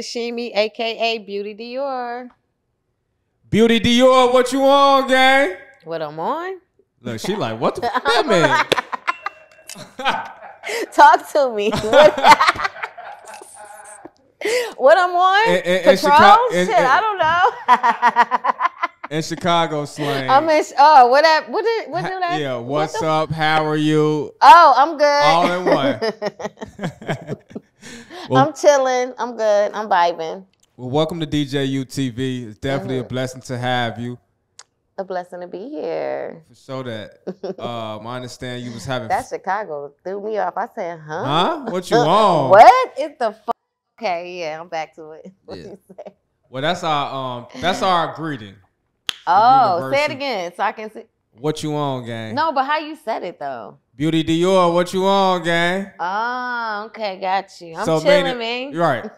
Shimi, aka Beauty Dior. Beauty Dior, what you on, gang? What I'm on? Look, she like, what the fuck that mean? Talk to me. What I'm on? Control? Shit, I don't know. In Chicago slang. I'm in. What did I? Yeah, what's up? How are you? Oh, I'm good. All in one. Well, I'm chilling. I'm good. I'm vibing. Well, welcome to DJU TV. It's definitely a blessing to have you. A blessing to be here. For sure that. I understand you was having. That Chicago threw me off. I said, huh? Huh? What you on? What is the fuck? Okay, yeah, I'm back to it. What you say? Well, that's our greeting. Oh, say it again so I can see. What you on, gang? No, but how you said it though? Beauty Dior, what you on, gang? Oh, okay, got you. I'm chilling, man. Right.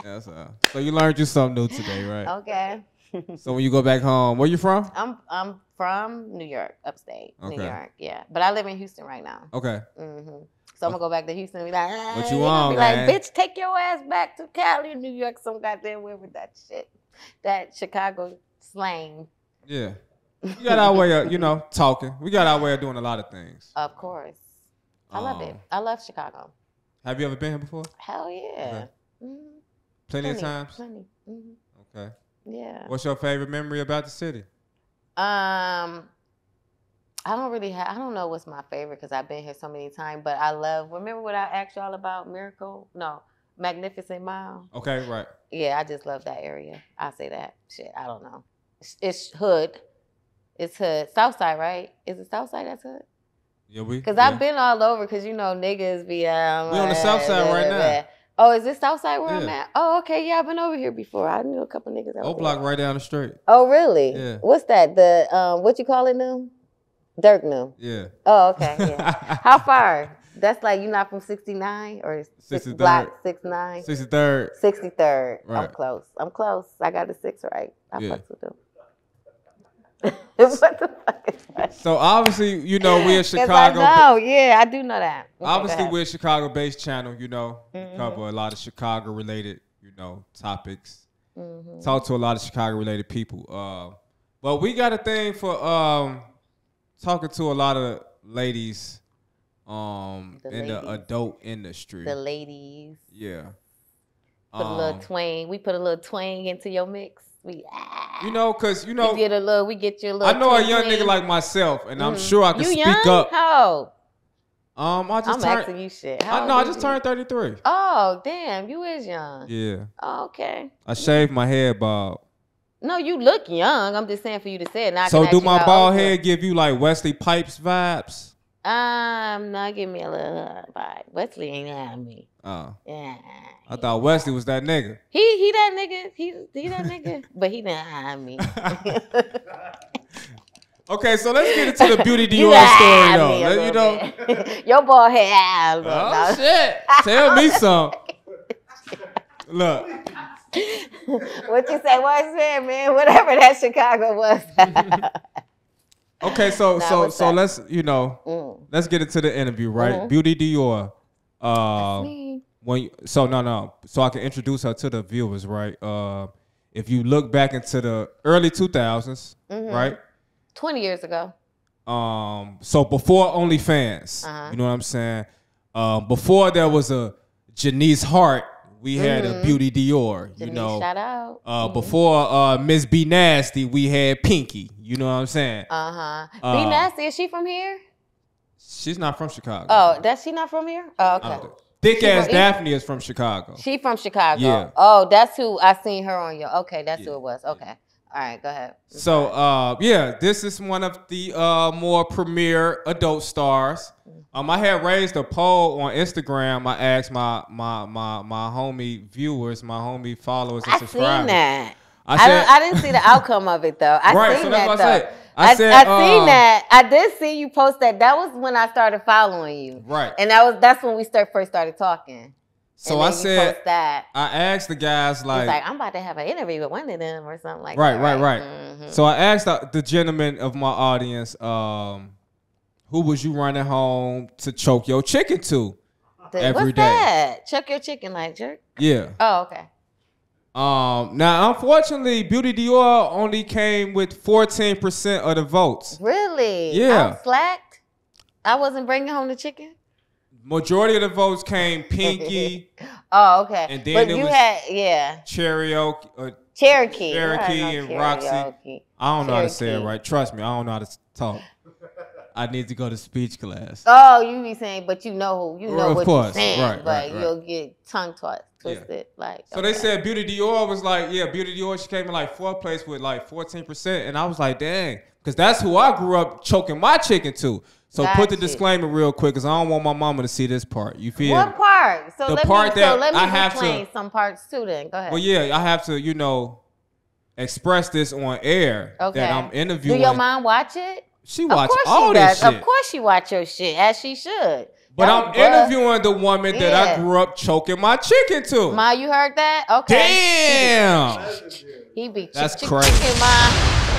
Yes, so you learned you something new today, right? Okay. So when you go back home, where you from? I'm from New York, upstate Okay. New York. Yeah, but I live in Houston right now. Okay. So I'm gonna go back to Houston and be like, what you on, man? Like, bitch, take your ass back to Cali or New York, some goddamn way with that shit, that Chicago slang. Yeah. We got our way of, talking. We got our way of doing a lot of things. Of course. I love it. I love Chicago. Have you ever been here before? Hell yeah. Okay. Plenty of times? Plenty. Okay. Yeah. What's your favorite memory about the city? I don't know what's my favorite because I've been here so many times, but remember what I asked y'all about Magnificent Mile? Okay, right. Yeah, I just love that area. I say that. Shit, I don't know. It's hood. It's hood. Southside, right? Is it Southside that's hood? Yeah, Because I've been all over because, niggas be... we on the Southside right now. Oh, is this Southside where I'm at? Oh, okay. Yeah, I've been over here before. I knew a couple niggas out O-Block right down the street. Oh, really? Yeah. What's that? The, what you call it now? Dirk new. Yeah. Oh, okay. Yeah. How far? That's like you're not from 69 or 63rd. Block 69? 63rd. 63rd. Right. I'm close. I got the 6 right. I fucks with them. What the fuck is that? So obviously, we're a Chicago. I do know that. Okay, obviously, we're a Chicago-based channel. We cover a lot of Chicago-related, topics. Talk to a lot of Chicago-related people. But we got a thing for talking to a lot of ladies the adult industry. The ladies. Yeah. Put a little twang. We put a little twang into your mix. We because we get you a little. I know a young nigga like myself, and I'm sure I can speak up. How? I'm asking you shit. I just turned 33. Oh, damn, you is young. Yeah. Oh, okay. I shaved my head bald. No, you look young. I'm just saying for you to say it. So do my bald head give you like Wesley Pipes vibes? Not give me a little vibe. Wesley ain't at me. Oh. Yeah. I thought Wesley was that nigga. He that nigga. He that nigga. But he didn't have me. Okay, so let's get into the Beauty Dior story though. Your bald head. Oh shit! Tell me something. Look. What you say? What you said, man? Whatever that Chicago was. Okay, so let's let's get into the interview, right? Beauty Dior. So I can introduce her to the viewers, right? If you look back into the early 2000s, right? 20 years ago. So before OnlyFans, you know what I'm saying? Before there was a Janice Hart, we had a Beauty Dior, Janice, shout out. Before Miss B Nasty, we had Pinky. You know what I'm saying? B Nasty, is she from here? She's not from Chicago. Oh, that's she not from here? Oh, okay. Thick ass Daphne is from Chicago. She from Chicago. Yeah. Oh, that's who I seen her on your. Okay, that's who it was. Okay. All right, go ahead. So, this is one of the more premier adult stars. I had raised a poll on Instagram. I asked my homie viewers, my homie followers and subscribers. I seen that. I didn't see the outcome of it though. I seen that though. I seen that. I did see you post that. That was when I started following you. Right. And that's when we first started talking. So I said, I asked the guys like, I'm about to have an interview with one of them or something like that. Right. Mm-hmm. So I asked the gentleman of my audience, who was you running home to choke your chicken to every what's day? That? Choke your chicken like jerk? Yeah. Oh, okay. Now, unfortunately, Beauty Dior only came with 14% of the votes. Really? Yeah. I'm slacked. I wasn't bringing home the chicken. Majority of the votes came Pinky. Oh, okay. And then but you had Cherokee and Roxy. I don't know how to say it right. Trust me, I don't know how to talk. I need to go to speech class. Oh, you be saying, but you know what you're saying, right, but right. you'll get tongue twisted. Yeah. Like, so they said Beauty Dior was like, Beauty Dior, she came in like 4th place with like 14%, and I was like, dang, because that's who I grew up choking my chicken to. So put the disclaimer real quick, because I don't want my mama to see this part. You feel what part? So let me explain some parts too. Then go ahead. Well, yeah, I have to, express this on air that I'm interviewing. Do your mom watch it? She watch all this shit. Of course she watch your shit, as she should. But I'm interviewing the woman that I grew up choking my chicken to. Ma, you heard that? Okay. Damn. He be that's crazy. Chicken,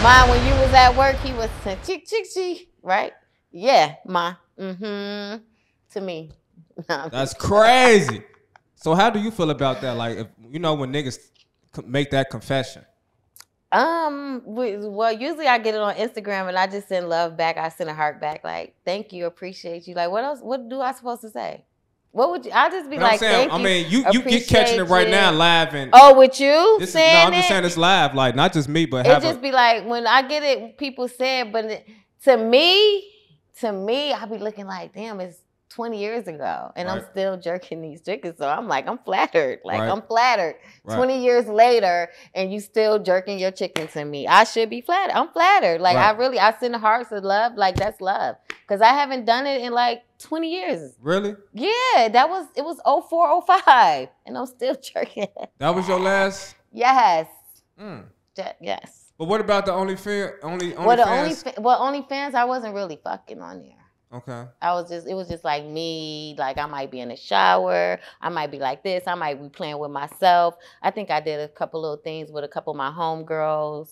Ma, when you was at work, he was chick, right? Yeah, Ma. Mm-hmm. To me. That's crazy. So how do you feel about that? Like, if, when niggas make that confession? Well, usually I get it on Instagram and I just send love back. I send a heart back, like, thank you, appreciate you. Like, what else? What do I supposed to say? What would you? I'll just be like, thank you. I mean, you get catching it right now live and. Oh, with you I'm just saying it's live, like not just me, but it just be like when I get it, people say it, but to me, I be looking like, damn, it's 20 years ago, and I'm still jerking these chickens. So I'm like, I'm flattered. Like, I'm flattered. 20 years later, and you still jerking your chicken to me. I should be flattered. I'm flattered. Like, I send hearts of love. Like, that's love. Because I haven't done it in like 20 years. Really? Yeah, it was 04, 05, and I'm still jerking. That was your last? Yes. Yes. But what about the OnlyFans? OnlyFans, I wasn't really fucking on there. Okay. It was just like me, like I might be in the shower, I might be like this, I might be playing with myself. I think I did a couple little things with a couple of my homegirls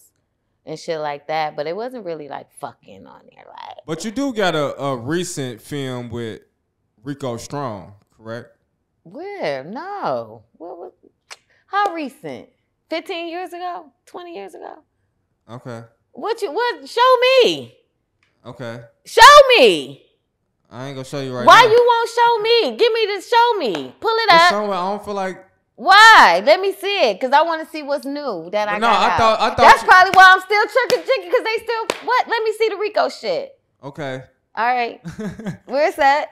and shit like that, but it wasn't really like fucking on there. Like. But you do got a recent film with Rico Strong, correct? Where? No. How recent? 15 years ago? 20 years ago? Okay. What? Show me. Okay. Show me. I ain't gonna show you right now. Why you won't show me? Give me this. Show me. Pull it up. Somewhere I don't feel like. Why? Let me see it, cause I want to see what's new that I got. I thought that's probably why I'm still chucking chicken, cause they still what? Let me see the Rico shit. Okay. All right. Where's that?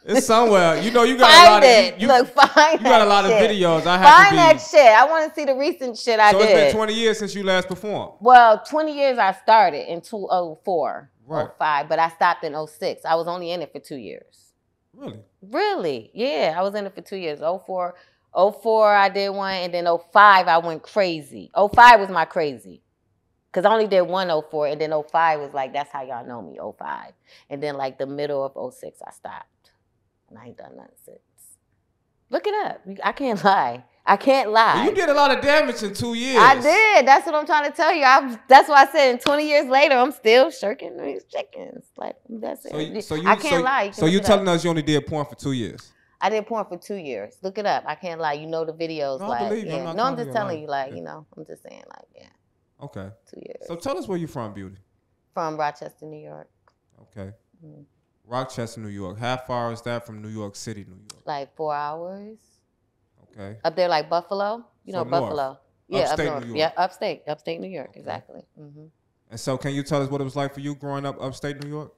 It's somewhere. You got a lot of. You got a lot of videos. Find that shit. I want to see the recent shit I did. So it's been 20 years since you last performed. Well, 20 years I started in 2004. Right. 05, but I stopped in 06. I was only in it for 2 years. Really? Really? Yeah, I was in it for 2 years. 04 I did one, and then 05 I went crazy. 05 was my crazy. Because I only did one 04, and then 05 was like, that's how y'all know me, 05. And then like the middle of 06 I stopped. And I ain't done nothing since. Look it up. I can't lie. Well, you did a lot of damage in 2 years. I did. That's what I'm trying to tell you. That's why I said in 20 years later, I'm still shirking these chickens. Like, that's it. I can't lie. So you telling us you only did porn for 2 years? I did porn for 2 years. Look it up. I can't lie. You know the videos. No, I believe you. Yeah. I'm just telling you, like, I'm just saying, like, yeah. Okay. 2 years. So tell us where you're from, Beauty. From Rochester, New York. Okay. Mm-hmm. Rochester, New York. How far is that from New York City, New York? Like 4 hours. Okay. Up there, like Buffalo. You know Buffalo. North. Yeah, upstate up north. New York. Yeah, upstate New York. Okay. Exactly. Mm-hmm. And so, can you tell us what it was like for you growing up upstate New York?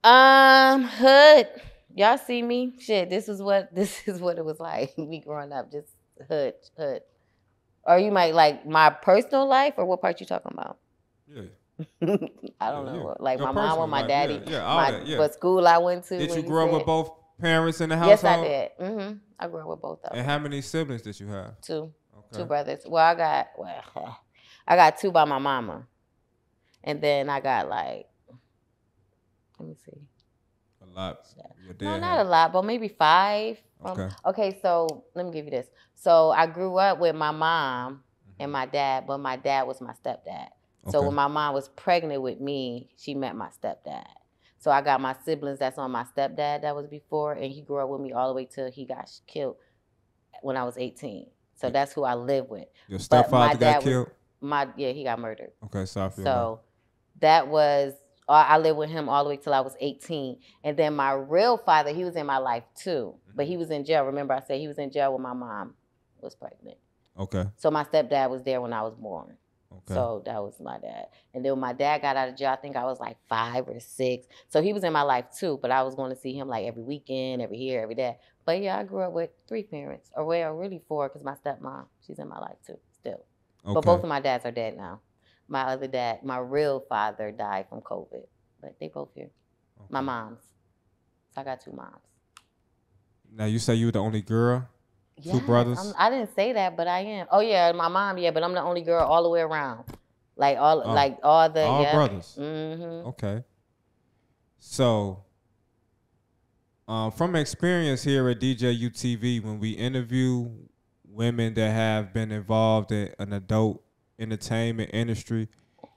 Hood. Y'all see me? Shit, this is what it was like. Me growing up, just hood. Or you might like my personal life, or what part you talking about? Yeah. I don't know. Like your my mom or my daddy. Yeah. What school I went to. Did you grow up with both parents in the household? Yes, I did. Mm-hmm. I grew up with both of them. And how many siblings did you have? 2. Okay. 2 brothers. Well, I got 2 by my mama. And then I got like, let me see. A lot. No, not a lot, but maybe 5. Okay, so let me give you this. So I grew up with my mom and my dad, but my dad was my stepdad. So when my mom was pregnant with me, she met my stepdad. So I got my siblings that's on my stepdad that was before, and he grew up with me all the way till he got killed when I was 18. So that's who I live with. Your stepfather got killed? He got murdered. Okay, sorry for So that was, I lived with him all the way till I was 18. And then my real father, he was in my life too. But he was in jail. Remember I said he was in jail when my mom was pregnant. Okay. So my stepdad was there when I was born. Okay. So that was my dad. And then when my dad got out of jail, I think I was like 5 or 6. So he was in my life too, but I was going to see him like every weekend, every year, every day. But yeah, I grew up with 3 parents, or well, really 4, because my stepmom, she's in my life too, still. Okay. But both of my dads are dead now. My other dad, my real father, died from COVID, but they both here. Okay. My mom's. So I got 2 moms. Now you say you were the only girl? Yes, 2 brothers? I didn't say that, but I am. Oh yeah, my mom, yeah, but I'm the only girl all the way around. Like all brothers. Mm-hmm. Okay. So, from experience here at DJU TV, when we interview women that have been involved in an adult entertainment industry,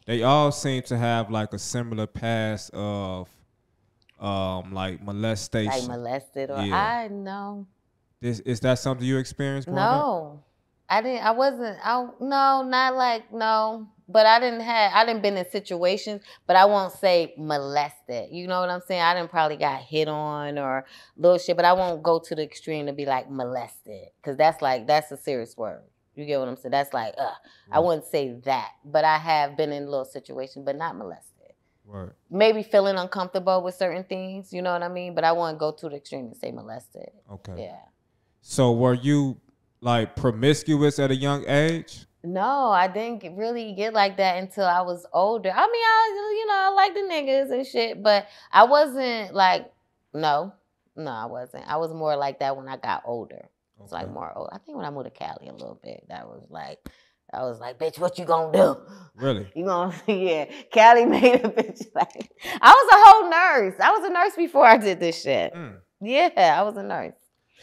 they all seem to have like a similar past of like molestation. Like molested or I know. Is that something you experienced growing up? I didn't. No. But I didn't been in situations, but I won't say molested. You know what I'm saying? I didn't probably got hit on or little shit, but I won't go to the extreme to be like molested. Cause that's a serious word. You get what I'm saying? That's like, right. I wouldn't say that, but I have been in little situations, but not molested. Right. Maybe feeling uncomfortable with certain things, you know what I mean? But I wouldn't go to the extreme and say molested. Okay. Yeah. So were you like promiscuous at a young age? No, I didn't really get like that until I was older. I mean, I like the niggas and shit, but I wasn't like, no, I wasn't. I was more like that when I got older. It's like more old. I think when I moved to Cali a little bit, I was like, bitch, what you gonna do? Really? You gonna, yeah. Cali made a bitch like, I was a whole nurse. I was a nurse before I did this shit. Yeah, I was a nurse.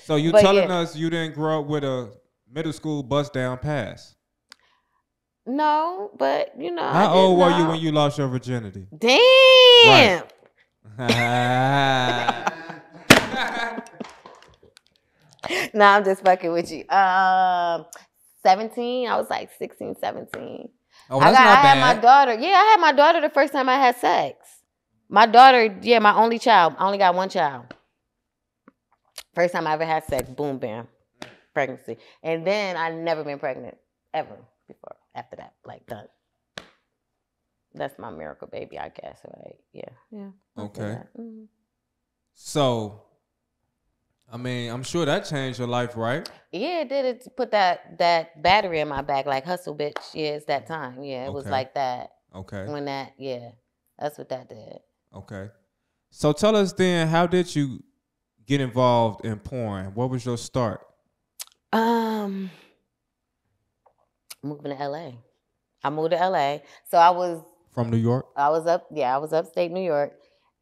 So you telling us you didn't grow up with a middle school bust down pass? No, but How old were you when you lost your virginity? Damn. Right. Nah, I'm just fucking with you. 17. I was like 16, 17. Oh, that's not bad. I had my daughter. Yeah, I had my daughter the first time I had sex. My daughter, yeah, my only child. I only got 1 child. First time I ever had sex, boom, bam, pregnancy. And then I never been pregnant ever before. After that, like done. That's my miracle baby, I guess, right? Yeah. Okay. Mm-hmm. So, I mean, I'm sure that changed your life, right? Yeah, it did. It put that battery in my back, like hustle, bitch. Yeah, it's that time. Yeah, it was like that. Okay. That's what that did. Okay. So tell us then, how did you get involved in porn? What was your start? Moving to LA. I moved to LA. So I was from New York? I was upstate New York.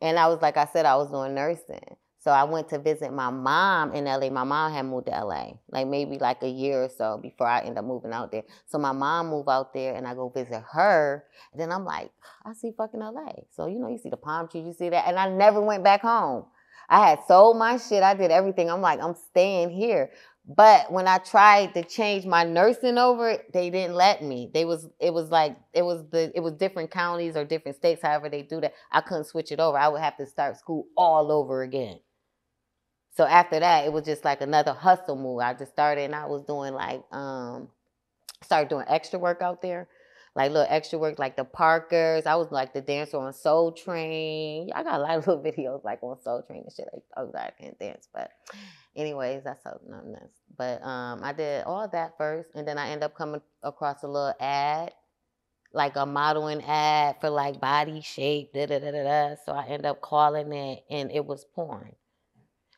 And I was, like I said, I was doing nursing. So I went to visit my mom in LA. My mom had moved to LA, like maybe like a year or so before I ended up moving out there. So my mom moved out there and I go visit her. And then I'm like, I see fucking LA. So, you see the palm trees, you see that. And I never went back home. I had sold my shit. I did everything. I'm like, I'm staying here. But when I tried to change my nursing over, they didn't let me. It was different counties or different states, however they do that. I couldn't switch it over. I would have to start school all over again. So after that, it was just like another hustle move. I just started and I was doing like, started doing extra work out there. Like little extra work, like the Parkers. I was like the dancer on Soul Train. I got a lot of little videos like on Soul Train and shit. Like, oh, I can't dance. But anyways, that's so nuts. But I did all that first. And then I ended up coming across a little ad, like a modeling ad for like body shape, da-da-da-da-da. So I ended up calling it and it was porn.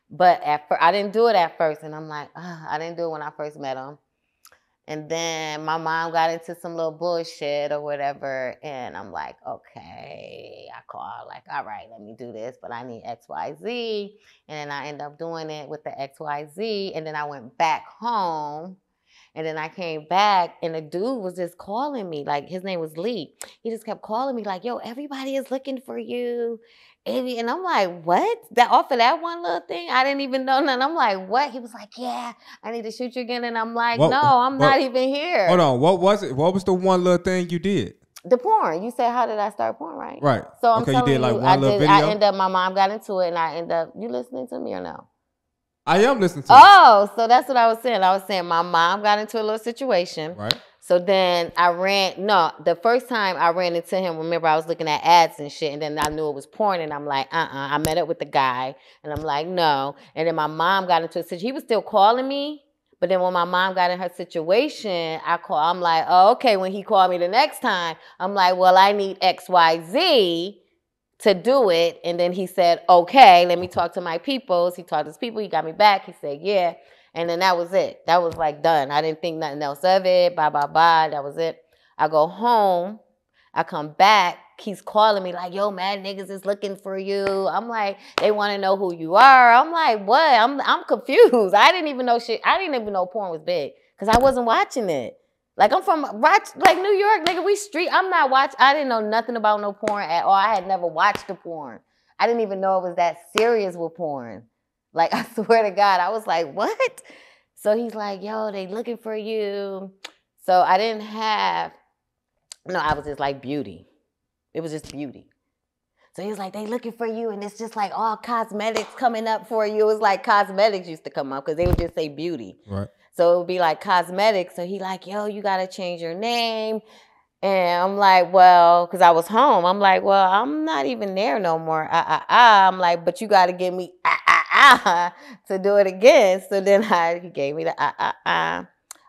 But I didn't do it at first. And I'm like, I didn't do it when I first met him. And then my mom got into some little bullshit or whatever. And I'm like, okay. I called like, all right, let me do this. But I need XYZ. And then I ended up doing it with the XYZ. And then I went back home. And then I came back and the dude was just calling me. Like his name was Lee. He just kept calling me like, yo, everybody is looking for you. And I'm like, what? That off of that one little thing? I didn't even know nothing. I'm like, what? He was like, yeah, I need to shoot you again. And I'm like, no, I'm not even here. Hold on. What was it? What was the one little thing you did? The porn. You said, how did I start porn, right? Right. So I'm telling you did like one little video? I end up, my mom got into it, and I end up, you listening to me or no? I am listening to you. So that's what I was saying. I was saying my mom got into a little situation. Right. So then the first time I ran into him, remember I was looking at ads and shit, and then I knew it was porn, and I'm like, I met up with the guy, and I'm like, no. And then my mom got into a situation. He was still calling me, but then when my mom got in her situation, I'm like, oh, okay, when he called me the next time, I'm like, well, I need XYZ to do it. And then he said, okay, let me talk to my peoples. He talked to his people. He got me back. He said, yeah. And then that was it. That was like done. I didn't think nothing else of it. Bye, bye, bye. That was it. I go home. I come back. He's calling me like, yo, mad niggas is looking for you. I'm like, they want to know who you are. I'm like, what? I'm confused. I didn't even know shit. I didn't even know porn was big because I wasn't watching it. Like, I'm from like New York, nigga. We street. I didn't know nothing about no porn at all. I had never watched the porn. I didn't even know it was that serious with porn. Like, I swear to God, I was like, what? So he's like, yo, they looking for you. So I didn't have, I was just like beauty. It was just beauty. So he was like, they looking for you, and it's just like all cosmetics coming up for you. It was like cosmetics used to come up because they would just say beauty. Right. So it would be like cosmetics. So he like, yo, you got to change your name. And I'm like, well, because I was home. I'm like, well, I'm not even there no more. I'm like, but you got to give me to do it again. So then he gave me the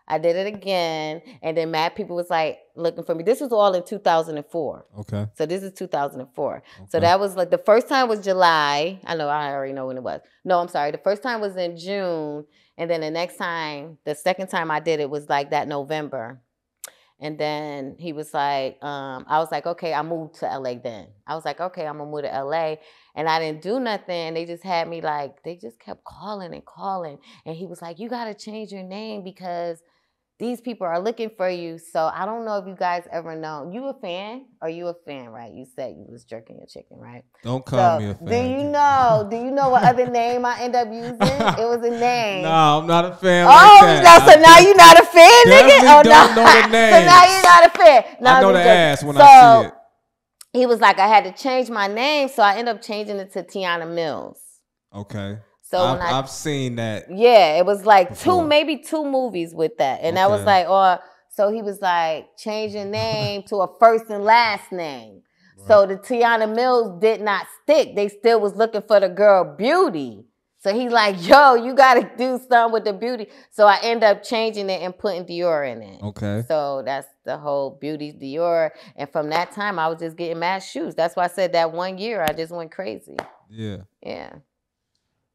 I did it again. And then mad people was like looking for me. This was all in 2004. Okay. So this is 2004. Okay. So that was like, the first time was July. I already know when it was. No, I'm sorry. The first time was in June. And then the second time I did it was like that November. And then he was like, I was like, okay, I moved to LA then. I was like, okay, I'm gonna move to LA. And I didn't do nothing. They just had me like, they just kept calling and calling. And he was like, you gotta change your name because these people are looking for you. So I don't know if you guys ever know. You a fan? Are you a fan, right? You said you was jerking your chicken, right? Don't call me a fan. Do you know what other name I end up using? It was a name. No, I'm not a fan like that. So now you're not a fan, nigga? Don't know the name. So now you're not a fan. I know the ass when I see it. He was like, I had to change my name, so I ended up changing it to Tiana Mills. Okay. So I've seen that. Yeah, it was like maybe two movies with that. And that was like, so he was like, change your name to a first and last name. Right. So the Tiana Mills did not stick. They still was looking for the girl Beauty. So he's like, yo, you got to do something with the Beauty. So I end up changing it and putting Dior in it. Okay. So that's the whole Beauty Dior. And from that time, I was just getting mad shoes. That's why I said that 1 year, I just went crazy. Yeah. Yeah.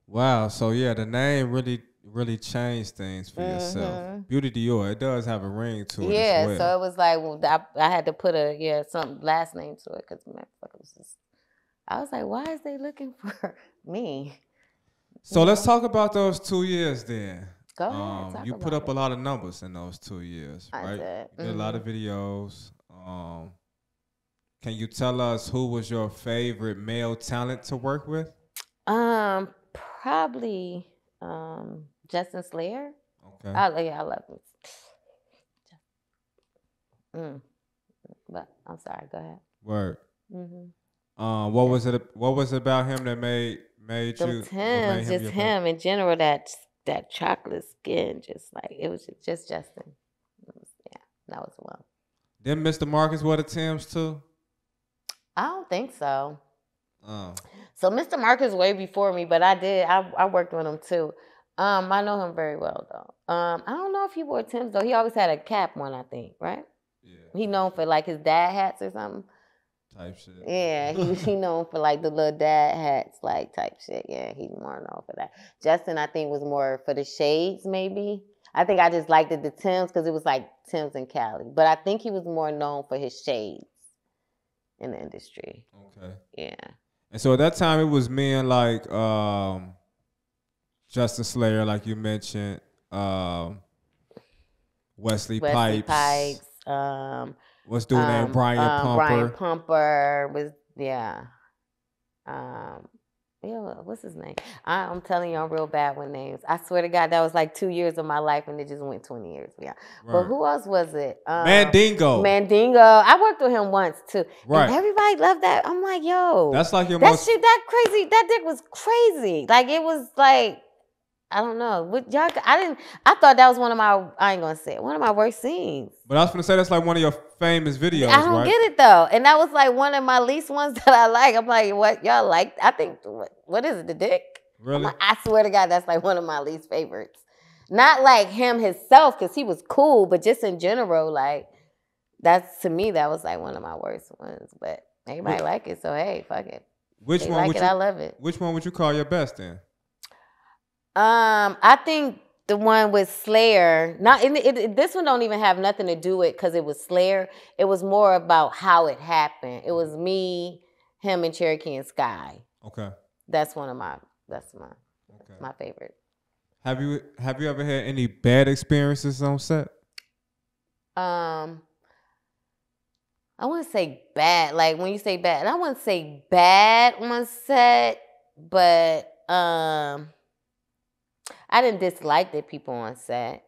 Wow. So yeah, the name really changed things for yourself. Beauty Dior, it does have a ring to it. Yeah. As well. So it was like, I had to put some last name to it because I was like, why is they looking for me? So let's talk about those 2 years then. Go ahead. You put up a lot of numbers in those 2 years, right? I did. You did a lot of videos. Can you tell us who was your favorite male talent to work with? Probably Justin Slayer. Okay. I love him. But I'm sorry. Go ahead. Word. What was it about him that made you? Tim's, just him in general. That chocolate skin, just like it was just Justin. That was one. Then Mr. Marcus wore the Timbs too? I don't think so. Oh. So Mr. Marcus way before me, but I worked with him too. I know him very well though. I don't know if he wore Timbs though. He always had a cap one, I think, right? Yeah. He known for like his dad hats or something. Type shit. Yeah, he known for like the little dad hats, like type shit. Yeah, he's more known for that. Justin, I think, was more for the shades, maybe. I think I just liked the Timbs because it was like Timbs and Cali. But I think he was more known for his shades in the industry. Okay. Yeah. And so at that time, it was men like Justin Slayer, like you mentioned, Wesley Pipes. What's dude named Brian Pumper? Brian Pumper was, yeah. Yeah, what's his name? I'm telling you, I'm real bad with names. I swear to God, that was like 2 years of my life, and it just went 20 years. Yeah. Right. But who else was it? Mandingo. Mandingo. I worked with him once too. Right. And everybody loved that. I'm like, yo, that's like your that shit. That crazy. That dick was crazy. Like it was like. I don't know. What y'all? I thought that was one of my. I ain't gonna say it. One of my worst scenes. But I was gonna say that's like one of your famous videos. I don't get it though, and that was like one of my least ones that I like. I'm like, what y'all like? I think what is it? The dick? Really? Like, I swear to God, that's like one of my least favorites. Not like him himself, because he was cool, but just in general, like that's to me that was like one of my worst ones. But everybody like it, so hey, fuck it. Which they one? Like would it, you, I love it. Which one would you call your best then? I think the one with Slayer. Not this one don't even have nothing to do with because it was Slayer. It was more about how it happened. It was me, him, and Cherokee and Sky. Okay. That's my favorite. Have you ever had any bad experiences on set? I wouldn't say bad. Like when you say bad, I wouldn't say bad on set, but I didn't dislike the people on set.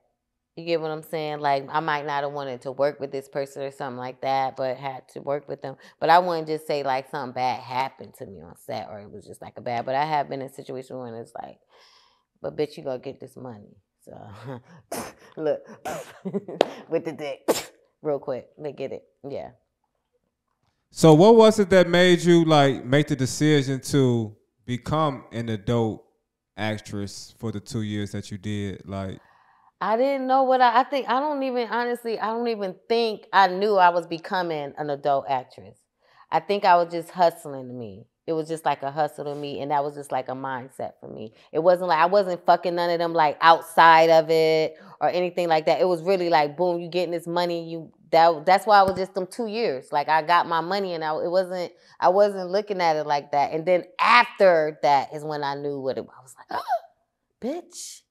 You get what I'm saying? Like, I might not have wanted to work with this person or something like that, but had to work with them. But I wouldn't just say, like, something bad happened to me on set or it was just, like, a bad. But I have been in a situation when it's like, but bitch, you gonna get this money. So, look, with the dick, real quick. They get it. Yeah. So what was it that made you, like, make the decision to become an adult actress for the 2 years that you did? Like, I didn't know what I think. I don't even think I knew I was becoming an adult actress. I think I was just hustling to me. It was just like a hustle to me, and that was just like a mindset for me. It wasn't like I wasn't fucking none of them like outside of it or anything like that. It was really like, boom, you getting this money, that's why I was just them 2 years. Like I got my money and I wasn't looking at it like that. And then after that is when I knew what it was. I was like, oh, bitch,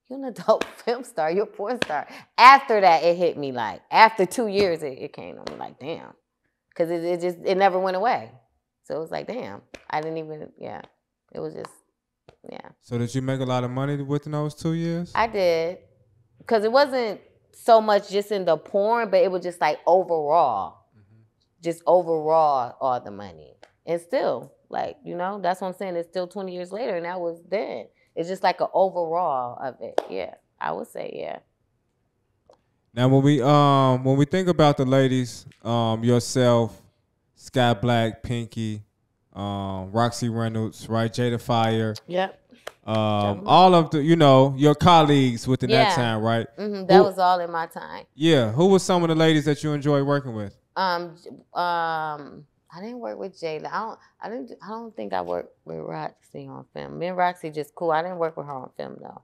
you're an adult film star, you're a porn star. After that, it hit me like, after 2 years, it came on me like, damn. Because it never went away. So it was like, damn, I didn't even, yeah. It was just, yeah. So did you make a lot of money within those 2 years? I did. Because it wasn't so much just in the porn, but it was just like overall. Mm-hmm. Just overall, all the money. And still, like, you know, that's what I'm saying. It's still 20 years later, and that was then. It's just like an overall of it. Yeah, I would say, yeah. Now, when we think about the ladies, yourself, Sky Black, Pinky, Roxy Reynolds, right, Jada Fire. Yep. All of the, you know, your colleagues within that time, right? Mm-hmm. That was all in my time. Yeah. Who was some of the ladies that you enjoyed working with? I didn't work with Jada. I don't think I worked with Roxy on film. Me and Roxy just cool. I didn't work with her on film though.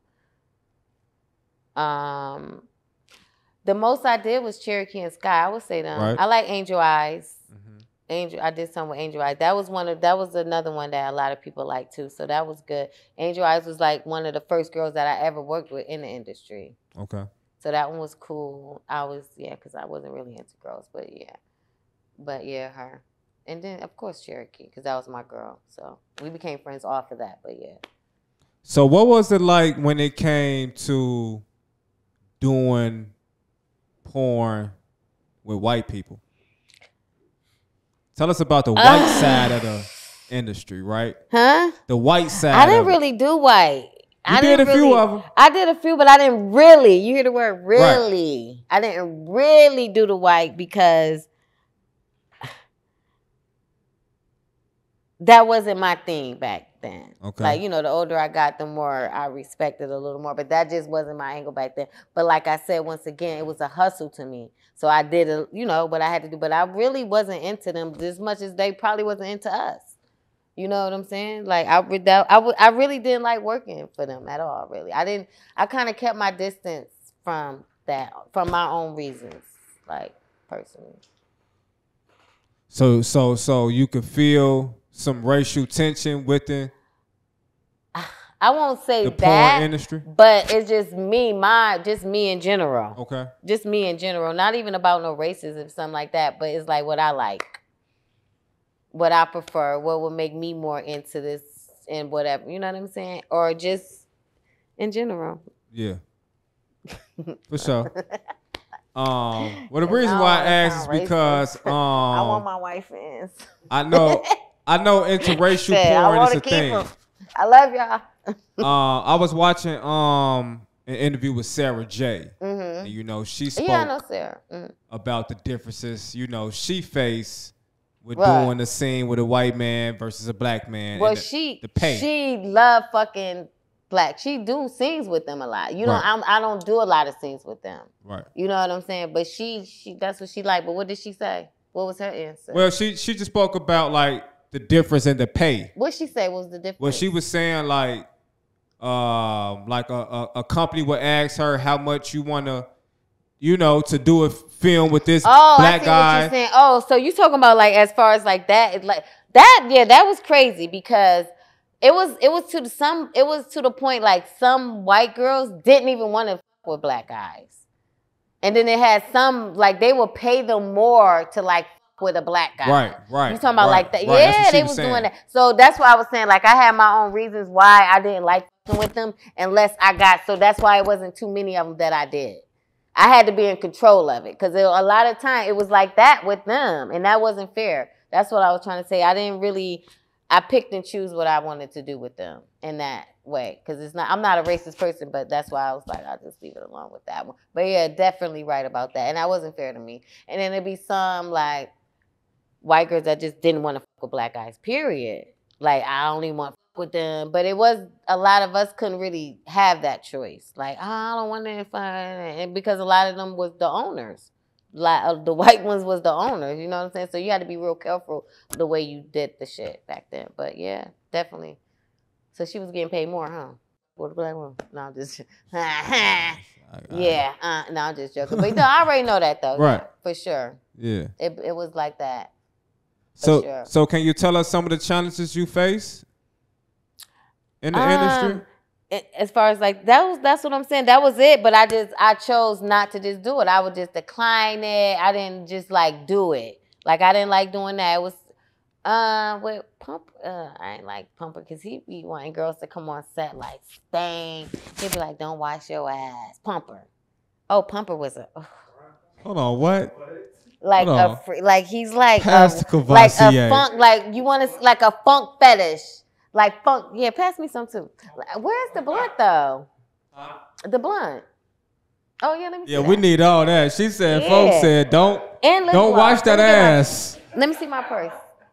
The most I did was Cherokee and Sky. I would say them. Right. I like Angel Eyes. Mm-hmm. I did some with Angel Eyes. That was another one that a lot of people like too. So that was good. Angel Eyes was like one of the first girls that I ever worked with in the industry. Okay. So that one was cool. Because I wasn't really into girls, but yeah, her. And then of course Cherokee, because that was my girl. So we became friends off of that. But yeah. So what was it like when it came to doing porn with white people? Tell us about the white side of the industry, right? Huh? The white side. I didn't really do white. You did a few of them. I did a few, but I didn't really. You hear the word really. Right. I didn't really do the white because that wasn't my thing back then. Okay. Like, you know, the older I got, the more I respected a little more. But that just wasn't my angle back then. But like I said, once again, it was a hustle to me. So I did, what I had to do. But I really wasn't into them as much as they probably wasn't into us. You know what I'm saying? Like, I really didn't like working for them at all, really. I kind of kept my distance from that, from my own reasons, like, personally. So you could feel some racial tension within I won't say the that, porn industry, but it's just me in general. Okay. Just me in general. Not even about no racism, something like that, but it's like what I like. what I prefer, what would make me more into this and whatever. You know what I'm saying? Or just in general. Yeah. For sure. Well, the reason why I asked is because I want my white fans. I know interracial porn is a thing. I love y'all. I was watching an interview with Sarah J. And, you know, she spoke I know Sarah. about the differences, you know, she faced with doing the scene with a white man versus a black man. Well, the pay. She loved fucking black. She do scenes with them a lot. You know, I don't do a lot of scenes with them. Right. You know what I'm saying? But she that's what she like. But what did she say? What was her answer? Well, she just spoke about like the difference in the pay. What she say was the difference? Well, she was saying like a company would ask her how much you want to, you know, to do a film with this black guy. What you're saying. Oh, so you talking about like as far as like that? It's like that. Yeah, that was crazy because it was to the point like some white girls didn't even want to fuck with black guys, and then it had some like they would pay them more to like fuck with a black guy. Right. You talking about like that? Right. Yeah, they was doing that. So that's why I was saying like I had my own reasons why I didn't like fucking with them unless I got. So that's why it wasn't too many of them that I did. I had to be in control of it because a lot of time it was like that with them, and that wasn't fair. That's what I was trying to say. I picked and choose what I wanted to do with them in that way because I'm not a racist person, but that's why I was like, I'll just leave it alone with that one. But yeah, definitely right about that, and that wasn't fair to me. And then there'd be some like white girls that just didn't want to fuck with black guys. Period. Like I only want to fuck with them, but it was a lot of us couldn't really have that choice. Like I don't want to fuck, and because a lot of them was the owners. Like the white ones was the owners, you know what I'm saying? So you had to be real careful the way you did the shit back then. But yeah, definitely. So she was getting paid more, huh? For the black one? No, I'm just yeah. No, I'm just joking. But no, I already know that though. Right. For sure. Yeah. It was like that. So can you tell us some of the challenges you face in the industry? As far as like that's what I'm saying. That was it. But I chose not to just do it. I would just decline it. I didn't just like do it. Like I didn't like doing that. It was with Pump. I ain't like Pumper because he be wanting girls to come on set like stain. He'd be like, "Don't wash your ass, Pumper." Oh, Pumper was a. Hold on, what? Like like he's like like a funk. Like you want to like a funk fetish. Like funk, yeah. Pass me some too. Where's the blunt though? The blunt. Oh yeah, let me see. Yeah, we need all that. She said, folks said, don't wash that ass. Let me see my purse.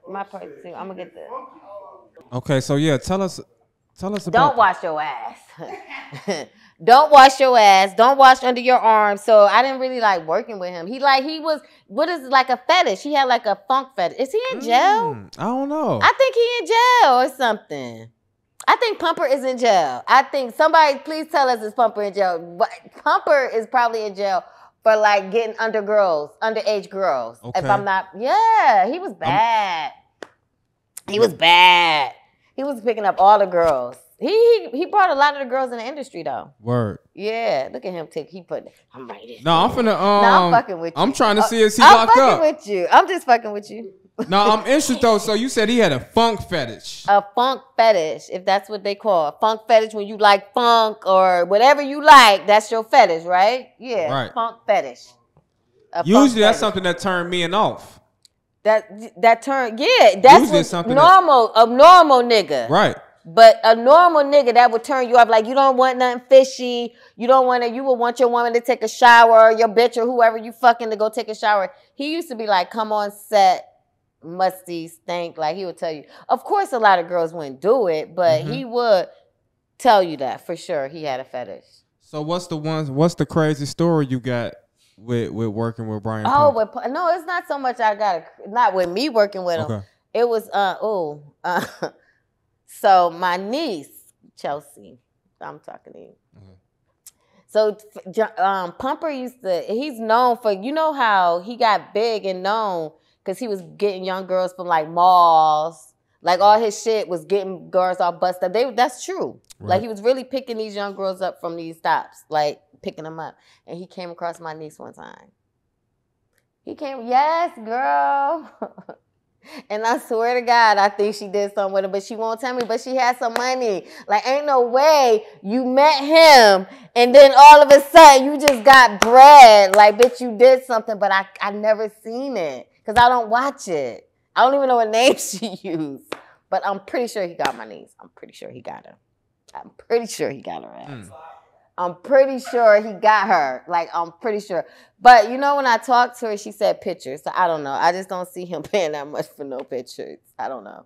My purse too. I'm gonna get this. Okay, so yeah, tell us about. Don't wash your ass. Don't wash your ass. Don't wash under your arms. So I didn't really like working with him. He was, what is it, like a fetish? He had like a funk fetish. Is he in jail? I don't know. I think he in jail or something. I think Pumper is in jail. I think somebody please tell us is Pumper in jail. But Pumper is probably in jail for like getting underage girls. Okay. If I'm not, yeah, he was bad. He was bad. He was picking up all the girls. He brought a lot of the girls in the industry though. Word. Yeah, look at him take. I'm right. No, I'm finna. I'm fucking with you. I'm trying to see if he locked up. I'm fucking with you. I'm just fucking with you. No, I'm interested though. So you said he had a funk fetish. A funk fetish, if that's what they call a funk fetish, when you like funk or whatever you like, that's your fetish, right? Yeah. Right. Funk fetish. Usually that's something that turned men off. That turn, yeah. That's normal. A normal nigga. Right. But a normal nigga that would turn you off, like you don't want nothing fishy. You would want your woman to take a shower, your bitch or whoever you fucking to go take a shower. He used to be like, come on set, musty, stink. Like he would tell you. Of course, a lot of girls wouldn't do it, but he would tell you that for sure. He had a fetish. So what's the crazy story you got with working with Brian? No, it's not so much not with me working with him. It was, so my niece, Chelsea, I'm talking to you. So Pumper he's known for, you know how he got big and known because he was getting young girls from like malls. Like all his shit was getting girls all busted up. That's true. Right. Like he was really picking these young girls up from these stops, like picking them up. And he came across my niece one time. Yes, girl. And I swear to God, I think she did something with him, but she won't tell me. But she had some money. Like, ain't no way you met him and then all of a sudden you just got bread. Like, bitch, you did something, but I never seen it because I don't watch it. I don't even know what name she used. But I'm pretty sure he got my niece. I'm pretty sure he got her. I'm pretty sure he got her ass. I'm pretty sure he got her. Like, I'm pretty sure. But, you know, when I talked to her, she said pictures. So, I don't know. I just don't see him paying that much for no pictures. I don't know.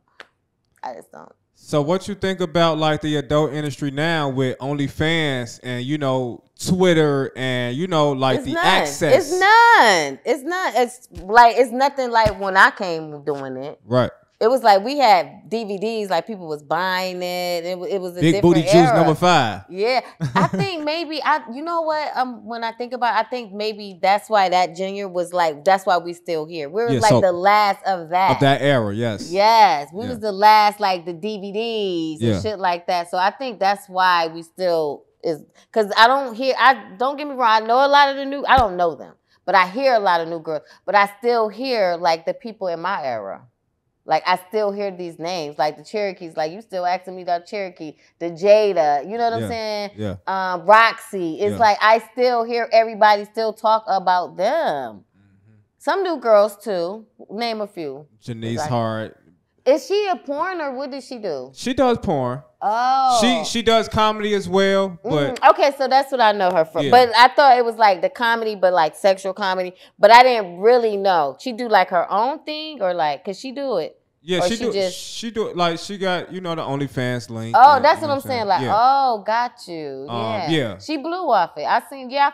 I just don't. So, what you think about, like, the adult industry now with OnlyFans and, you know, Twitter and, you know, like it's the none. access? It's none. It's not. It's like, it's nothing like when I came doing it. Right. It was like we had DVDs, like people was buying it. It was a Big different Booty era. Juice #5. Yeah, I think maybe you know what? When I think about it, I think maybe that's why that Junior was like, that's why we still here. We were like the last of that. Of that era, yes. Yes, we was the last, like the DVDs and shit like that. So I think that's why we still is, because I don't get me wrong, I know a lot of the new, I don't know them, but I hear a lot of new girls. But I still hear like the people in my era. Like, I still hear these names, like the Cherokees. Like, you still asking me about Cherokee, the Jada, you know what I'm saying? Yeah. Roxy. It's like, I still hear everybody still talk about them. Mm-hmm. Some new girls, too. Name a few. Janice Hart. Is she a porn, or what does she do? She does porn. Oh. She does comedy as well. But okay, so that's what I know her from. Yeah. But I thought it was like the comedy, but like sexual comedy. But I didn't really know. She do like her own thing, or like, could she do it? Yeah, she do it like she got, you know, the OnlyFans link. Oh, that's what I'm saying. Like, oh, got you. Yeah. She blew off it. I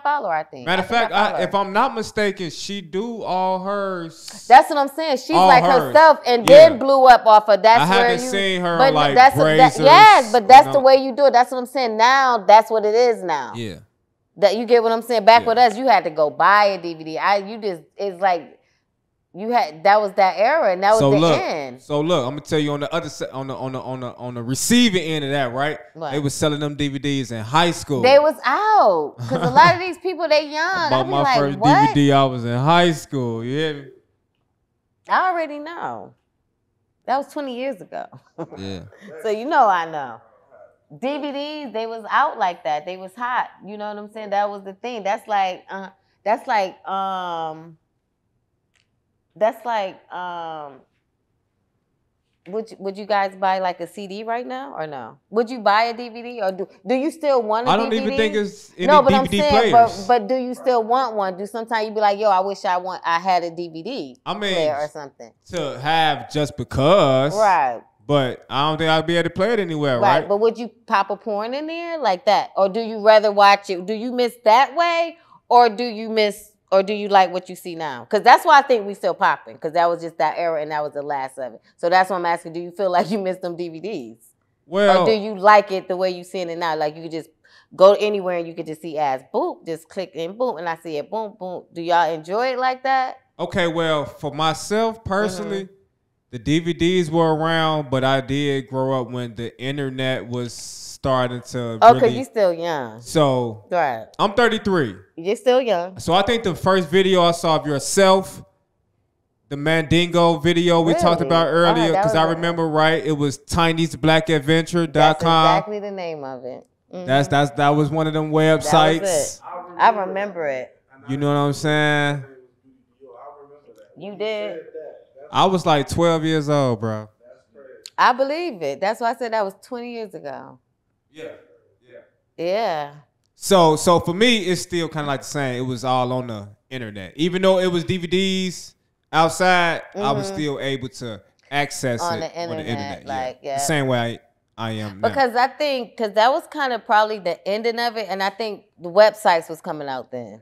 follow her, I think. Matter of fact, if I'm not mistaken, she do all hers. That's what I'm saying. She's like herself and then blew up off of that's where you. I haven't seen her but like yes, but that's the way you do it. That's what I'm saying. Now, that's what it is now. Yeah. That you get what I'm saying? Back with us, you had to go buy a DVD. It's like, that was that era, and that was the end. So look, I'm gonna tell you on the other side, on the receiving end of that, right? What? They was selling them DVDs in high school. They was out because a lot of these people, they young. Bought my first DVD. I was in high school. You hear me? I already know. That was 20 years ago. Yeah. So you know I know. DVDs, they was out like that. They was hot. You know what I'm saying? That was the thing. That's like would you guys buy like a CD right now or no? Would you buy a DVD or do you still want a DVD? I don't even think it's any DVD players. But do you still want one? Do sometimes you be like, yo, I wish I had a DVD player or something. To have just because. Right. But I don't think I'd be able to play it anywhere, right? But would you pop a porn in there like that? Or do you rather watch it? Do you miss that way? Or do you like what you see now? Because that's why I think we still popping. Because that was just that era and that was the last of it. So that's why I'm asking, do you feel like you missed them DVDs? Well, or do you like it the way you seeing it now? Like you could just go anywhere and you could just see ads. Boop, just click and boom, and I see it. Boom, boom. Do y'all enjoy it like that? Okay, well, for myself personally, the DVDs were around, but I did grow up when the internet was starting to because you're still young. So I'm 33. You're still young. So I think the first video I saw of yourself, the Mandingo video we talked about earlier, because I remember it was tinysblackadventure.com. That's exactly the name of it. Mm-hmm. That was one of them websites. I remember it. You know what I'm saying? You did. I was like 12 years old, bro. I believe it. That's why I said that was 20 years ago. Yeah. So for me, it's still kind of like the same. It was all on the internet. Even though it was DVDs outside, I was still able to access on it the internet, on the internet. like the same way I am now. Because I think that was kind of probably the ending of it, and I think the websites was coming out then.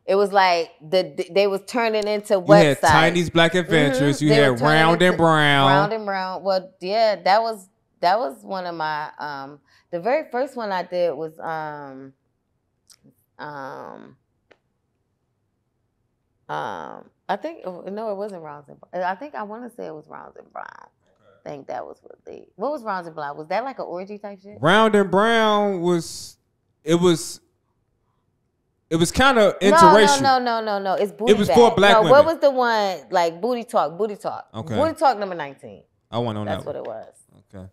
It was like they was turning into websites. You had Tiny's Black Adventures. You had Round and Brown. Round and Brown. Well, yeah, that was one of my the very first one I did was I think no, it wasn't Rounds and Brown. I think I want to say it was Rounds and Brown. I think that was what was Rounds and Brown? Was that like an orgy type shit? Round and Brown was It was kind of interracial. No. It's Booty It was Bag. for black women. What was the one, like Booty Talk? Okay. Booty Talk number 19. I went on that. That's what it was. Okay.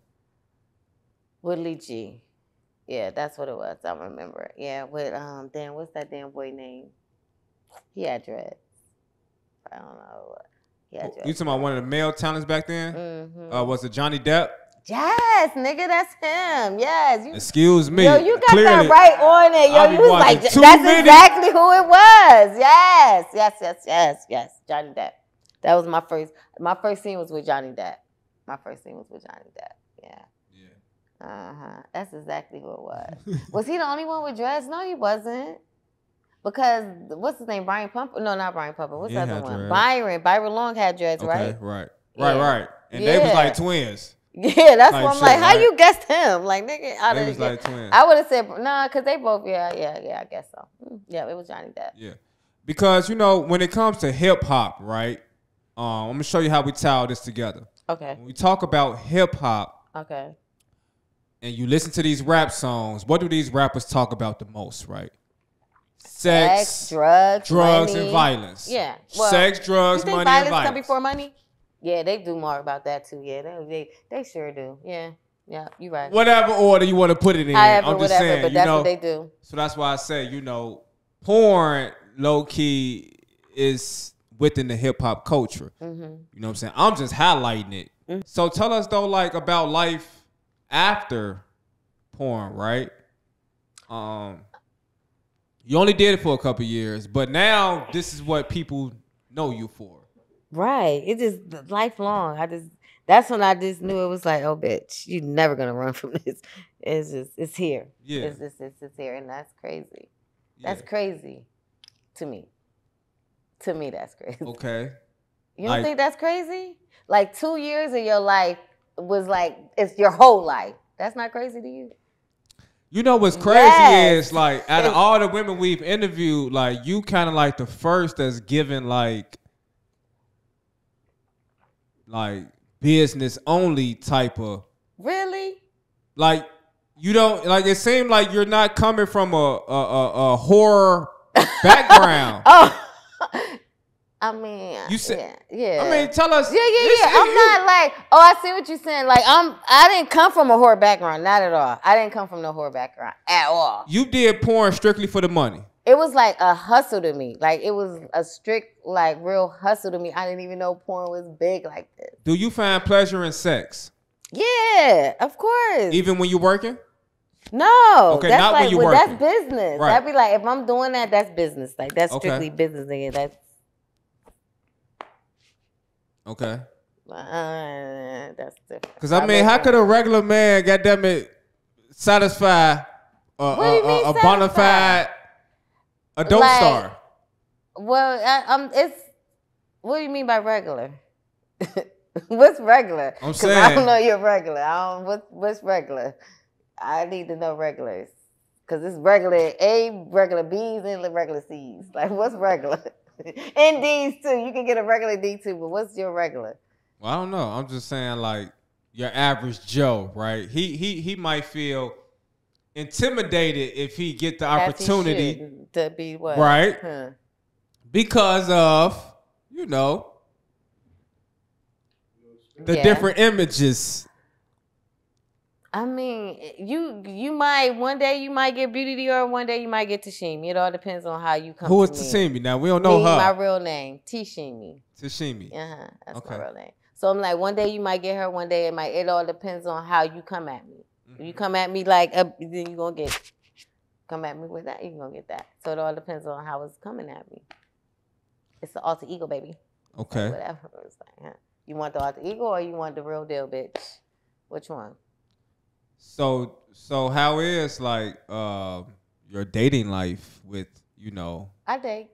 Woodley G. Yeah, that's what it was. I remember it. Yeah, with damn, what's that damn boy name? He had dreads. I don't know. He had dreads. You talking about one of the male talents back then? Mm-hmm. Was it Johnny Depp? Yes, nigga, that's him. Yes. Excuse me. Yo, you got Clearly, that right on it. Yo, you was like, that's exactly who it was. Yes. Johnny Depp. That was my first scene was with Johnny Depp. Yeah. That's exactly who it was. Was he the only one with dreads? No, he wasn't. Because what's his name? Brian Pumper? No, not Brian Pumper. What's the other one? Dreads. Byron Long had dreads, right? Okay, right. And they was like twins. Yeah, that's why I'm like, how you guessed him? Like, nigga, they was like twins. I would have said, nah, because they both, yeah, I guess so. Yeah, it was Johnny Depp. Yeah. Because, when it comes to hip hop, right? I'm going to show you how we tie all this together. Okay. When we talk about hip hop, okay, and you listen to these rap songs, what do these rappers talk about the most, right? Sex, drugs, money. and violence. Yeah. Well, sex, drugs, money, and violence. Violence come before money? Yeah, they do more about that too. Yeah, they sure do. Yeah, you're right. Whatever order you want to put it in. I'm just saying, but that's what they do. So that's why I say, porn low key is within the hip hop culture. Mm-hmm. You know what I'm saying? I'm just highlighting it. Mm-hmm. So tell us though, like about life after porn, right? You only did it for a couple years, but now this is what people know you for. Right. It just lifelong. That's when I just knew it was like, oh bitch, you're never gonna run from this. It's here. Yeah. It's here, and that's crazy. That's crazy to me. To me, that's crazy. Okay. You don't think that's crazy? Like 2 years of your life was like it's your whole life. That's not crazy to you? You know what's crazy is like out of all the women we've interviewed, like you kind of like the first that's given like business only type of. Really? Like you don't like it seemed like you're not coming from a horror background. I mean, you said, yeah. I mean, tell us. Yeah. I'm not like, I see what you're saying. Like, I didn't come from a horror background, not at all. I didn't come from no horror background at all. You did porn strictly for the money. It was like a hustle to me. Like, it was a strict, like, real hustle to me. I didn't even know porn was big like this. Do you find pleasure in sex? Yeah, of course. Even when you're working? No. Okay, that's not like, when you're working. That's business. Right. That'd be like, if I'm doing that, that's business. Like, that's strictly business, nigga. That's. Okay. That's different. Because, I mean, how could a regular man, goddamn it, satisfy a bona fide adult star? Well, what do you mean by regular? What's regular? I'm saying. I don't know you're regular. What's regular? I need to know regulars. Because it's regular A, regular B's, and regular C's. Like, what's regular? And D's too. You can get a regular D too, but what's your regular? Well, I don't know. I'm just saying, like, your average Joe, right? He might feel intimidated if he get the opportunity to be what? Right. Because of, the different images. I mean, you might one day you might get Beauty Dior, one day you might get Tashimi. It all depends on how you come. Who is Tashimi? Now we don't know her. My real name, Tashimi. That's my real name. So I'm like, one day you might get her, one day it all depends on how you come at me. If you come at me like, then you gonna come at me with that, you gonna get that. So it all depends on how it's coming at me. It's the alter ego, baby. Okay. Like, whatever. It's like, you want the alter ego or you want the real deal, bitch? Which one? So how is like your dating life with I date.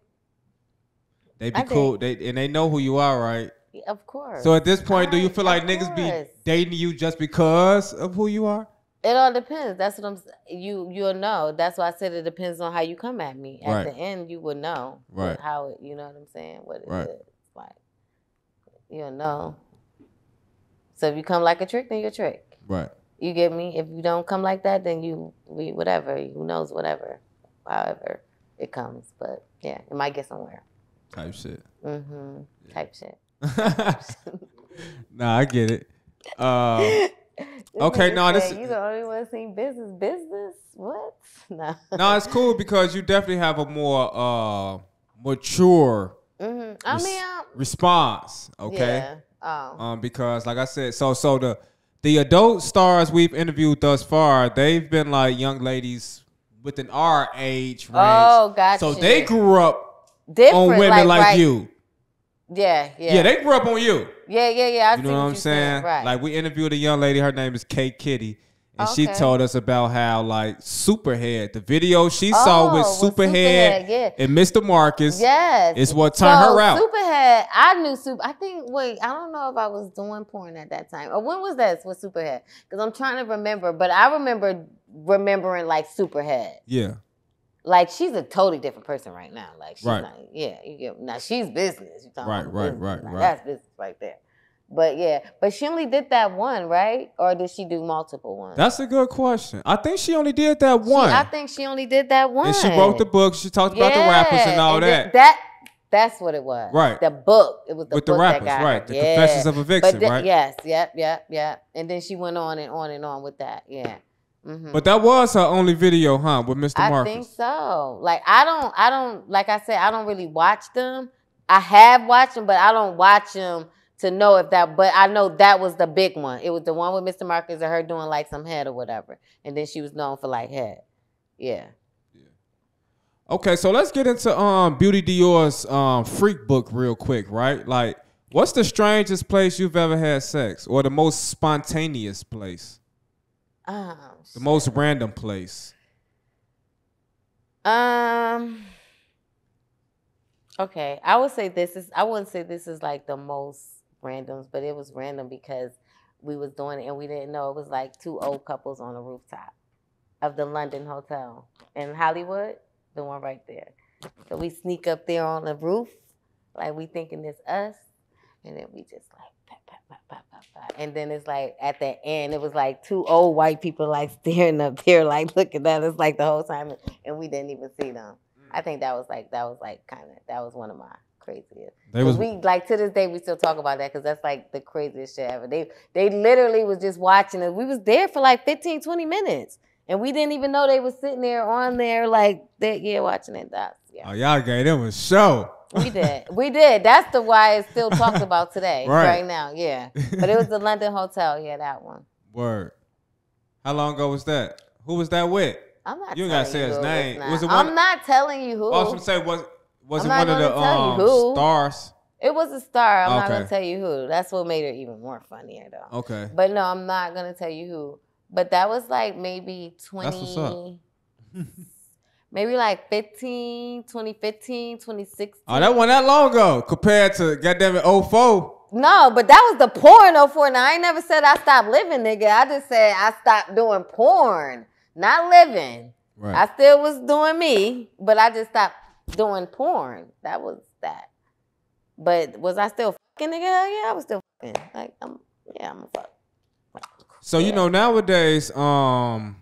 They be cool. They know who you are, right? Yeah, of course. So at this point, do you feel like niggas be dating you just because of who you are? It all depends. That's what I'm saying. You'll know. That's why I said it depends on how you come at me. At the end, you will know. Right. How it, you know what I'm saying? What it is. Like, you'll know. So if you come like a trick, then you're a trick. Right. You get me? If you don't come like that, then whatever. Who knows, whatever. However. it comes. But yeah, it might get somewhere. Type shit. Mm-hmm. Yeah. Type shit. Nah, I get it. Okay, no, this you the only one seeing business. What? No. No, it's cool because you definitely have a more mature response. Okay. Yeah. Oh. Because like I said, so the adult stars we've interviewed thus far, they've been like young ladies within our age range. Oh, gotcha. So they grew up different on women like you. Yeah. Yeah, they grew up on you. Yeah. You know what I'm saying? Right. Like we interviewed a young lady, her name is Kate Kitty. And she told us about how, like, Superhead, the video she saw with Superhead and Mr. Marcus is what turned her out. Superhead, I knew I don't know if I was doing porn at that time. Or when was that with Superhead? Because I'm trying to remember. But I remembering, like, Superhead. Yeah. Like, she's a totally different person right now. Like, she's not, now she's business. You're talking about business. Like, that's business right there. But she only did that one, right? Or did she do multiple ones? That's a good question. I think she only did that one. I think she only did that one. And she wrote the book. She talked about the rappers and all that. That's what it was. Right. The book. It was the with book the rappers, that got right? her. The Confessions of a Vixen, right? Yes. Yep. And then she went on and on and on with that. Yeah. Mm-hmm. But that was her only video, huh? With Mr. Marcus. I think so. Like I don't. Like I said, I don't really watch them. I have watched them, but I don't watch them to know if that, but I know that was the big one. It was the one with Mr. Marcus and her doing like some head or whatever. And then she was known for like head. Yeah. Okay, so let's get into Beauty Dior's freak book real quick, right? Like, what's the strangest place you've ever had sex? Or the most spontaneous place? The most random place? Okay, I wouldn't say this is like the most randoms, but it was random because we was doing it and we didn't know it was like two old couples on the rooftop of the London Hotel in Hollywood, the one right there. So we sneak up there on the roof, like we thinking it's us, and then we just like pop. And then it's like at the end, it was like two old white people like staring up there, like looking at us like the whole time, and we didn't even see them. I think that was one of my craziest. We like to this day we still talk about that because that's like the craziest shit ever. They literally was just watching it. We was there for like 15, 20 minutes. And we didn't even know they was sitting there on there like watching it. Oh, y'all gave them a show. We did. That's the why it's still talked about today. Right now, yeah. But it was the London Hotel, that one. Word. How long ago was that? Who was that with? I'm not you gotta say his name. I'm not telling you who. I was gonna say was it one of the stars? It was a star. I'm not gonna tell you who. That's what made it even more funnier though. Okay. But no, I'm not gonna tell you who. But that was like maybe 20. That's what's up. Maybe like 2015, 2016. Oh, that wasn't that long ago compared to goddamn it 04. No, but that was the porn 04. Now I ain't never said I stopped living, nigga. I just said I stopped doing porn. Not living. Right. I still was doing me, but I just stopped doing porn. That was that. But was I still fucking, nigga? Hell yeah, I was still fucking. Like, I'm a fuck. So, nowadays, the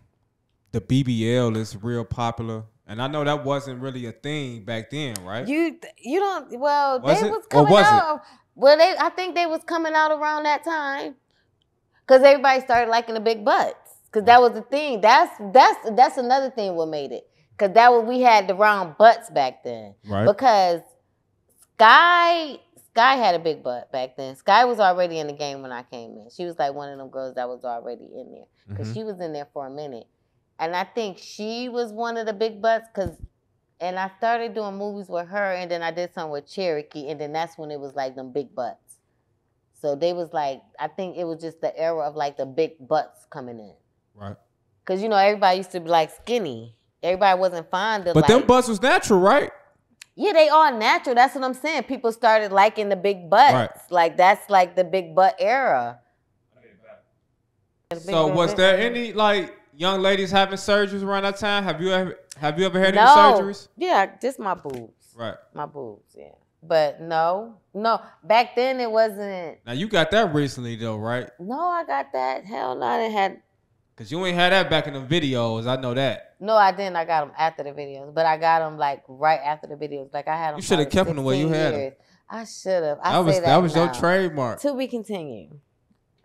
BBL is real popular. And I know that wasn't really a thing back then, right? You don't, well, they was coming out. Well, I think they was coming out around that time. Because everybody started liking the big butts. Because that was the thing. That's another thing what made it. Because we had the round butts back then. Right. Because Sky had a big butt back then. Sky was already in the game when I came in. She was like one of them girls that was already in there. Because she was in there for a minute. And I think she was one of the big butts. And I started doing movies with her. And then I did some with Cherokee. And then that's when it was like them big butts. So they was like, I think it was just the era of like the big butts coming in. Right. Because, everybody used to be like skinny. Everybody wasn't fond of But them butts was natural, right? Yeah, they are natural. That's what I'm saying. People started liking the big butts. Right. Like, that's like the big butt era. So was there any, like, young ladies having surgeries around that time? Have you ever had any surgeries? Yeah, just my boobs. Right. My boobs, yeah. But no. Back then it wasn't. Now, you got that recently, though, right? No, I got that. Hell no, I didn't have. Because you ain't had that back in the videos. I know that. No, I didn't. I got them after the videos, but I got them like right after the videos. Like I had them. You should have kept them the way you had them. I should have. That was your trademark. To be continued.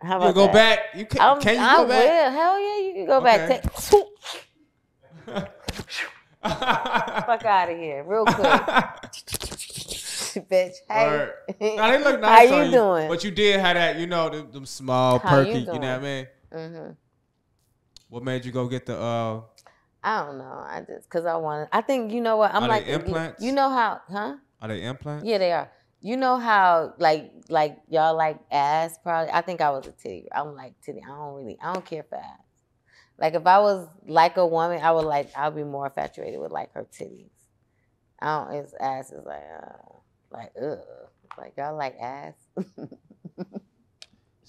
How about you go back? You can. Can you go back? Will. Hell yeah, you can go back. Fuck out of here, real quick. Bitch, hey. Now they look nice. How you doing? But you did have that, you know, them small, perky. You know what I mean? Mm-hmm. What made you go get the? I don't know. I just because I wanted. I think you know what I'm like. Implants? You know how? Huh? Are they implants? Yeah, they are. You know how like y'all like ass probably. I think I was a titty. I'm like titty. I don't care for ass. Like if I was like a woman, I'd be more infatuated with like her titties. His ass is like ugh. Like y'all like ass.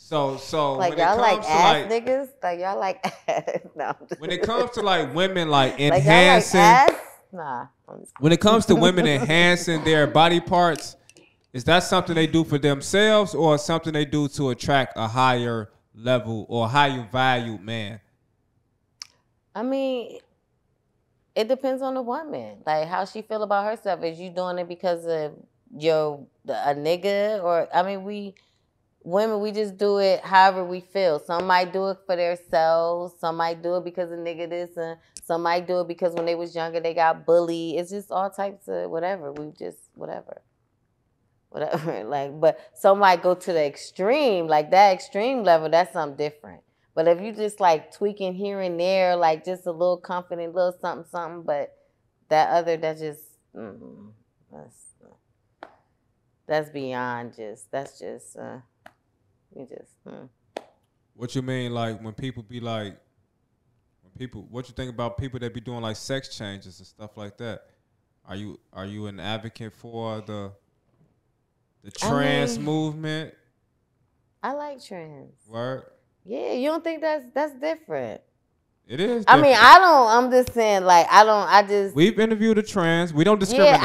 So like when y'all it comes like to ass niggas, like y'all like ass. No, when it comes to like women like enhancing, like ass? Nah. When it comes to women enhancing their body parts, is that something they do for themselves or something they do to attract a higher level or higher valued man? I mean, it depends on the woman. Like how she feel about herself. Is you doing it because of a nigga, or I mean women, we just do it however we feel. Some might do it for themselves. Some might do it because of nigga this, and some might do it because when they was younger they got bullied. It's just all types of whatever. We just whatever. Like, but some might go to the extreme. Like that extreme level, that's something different. But if you just like tweaking here and there, like just a little confident, little something, but that other, that's just that's beyond just. That's just. What you mean, like when people be like, what you think about people that be doing like sex changes and stuff like that? Are you an advocate for the trans movement? I like trans. Word? Yeah, you don't think that's different? It is different. I mean, I'm just saying, like, we've interviewed a trans. We don't discriminate.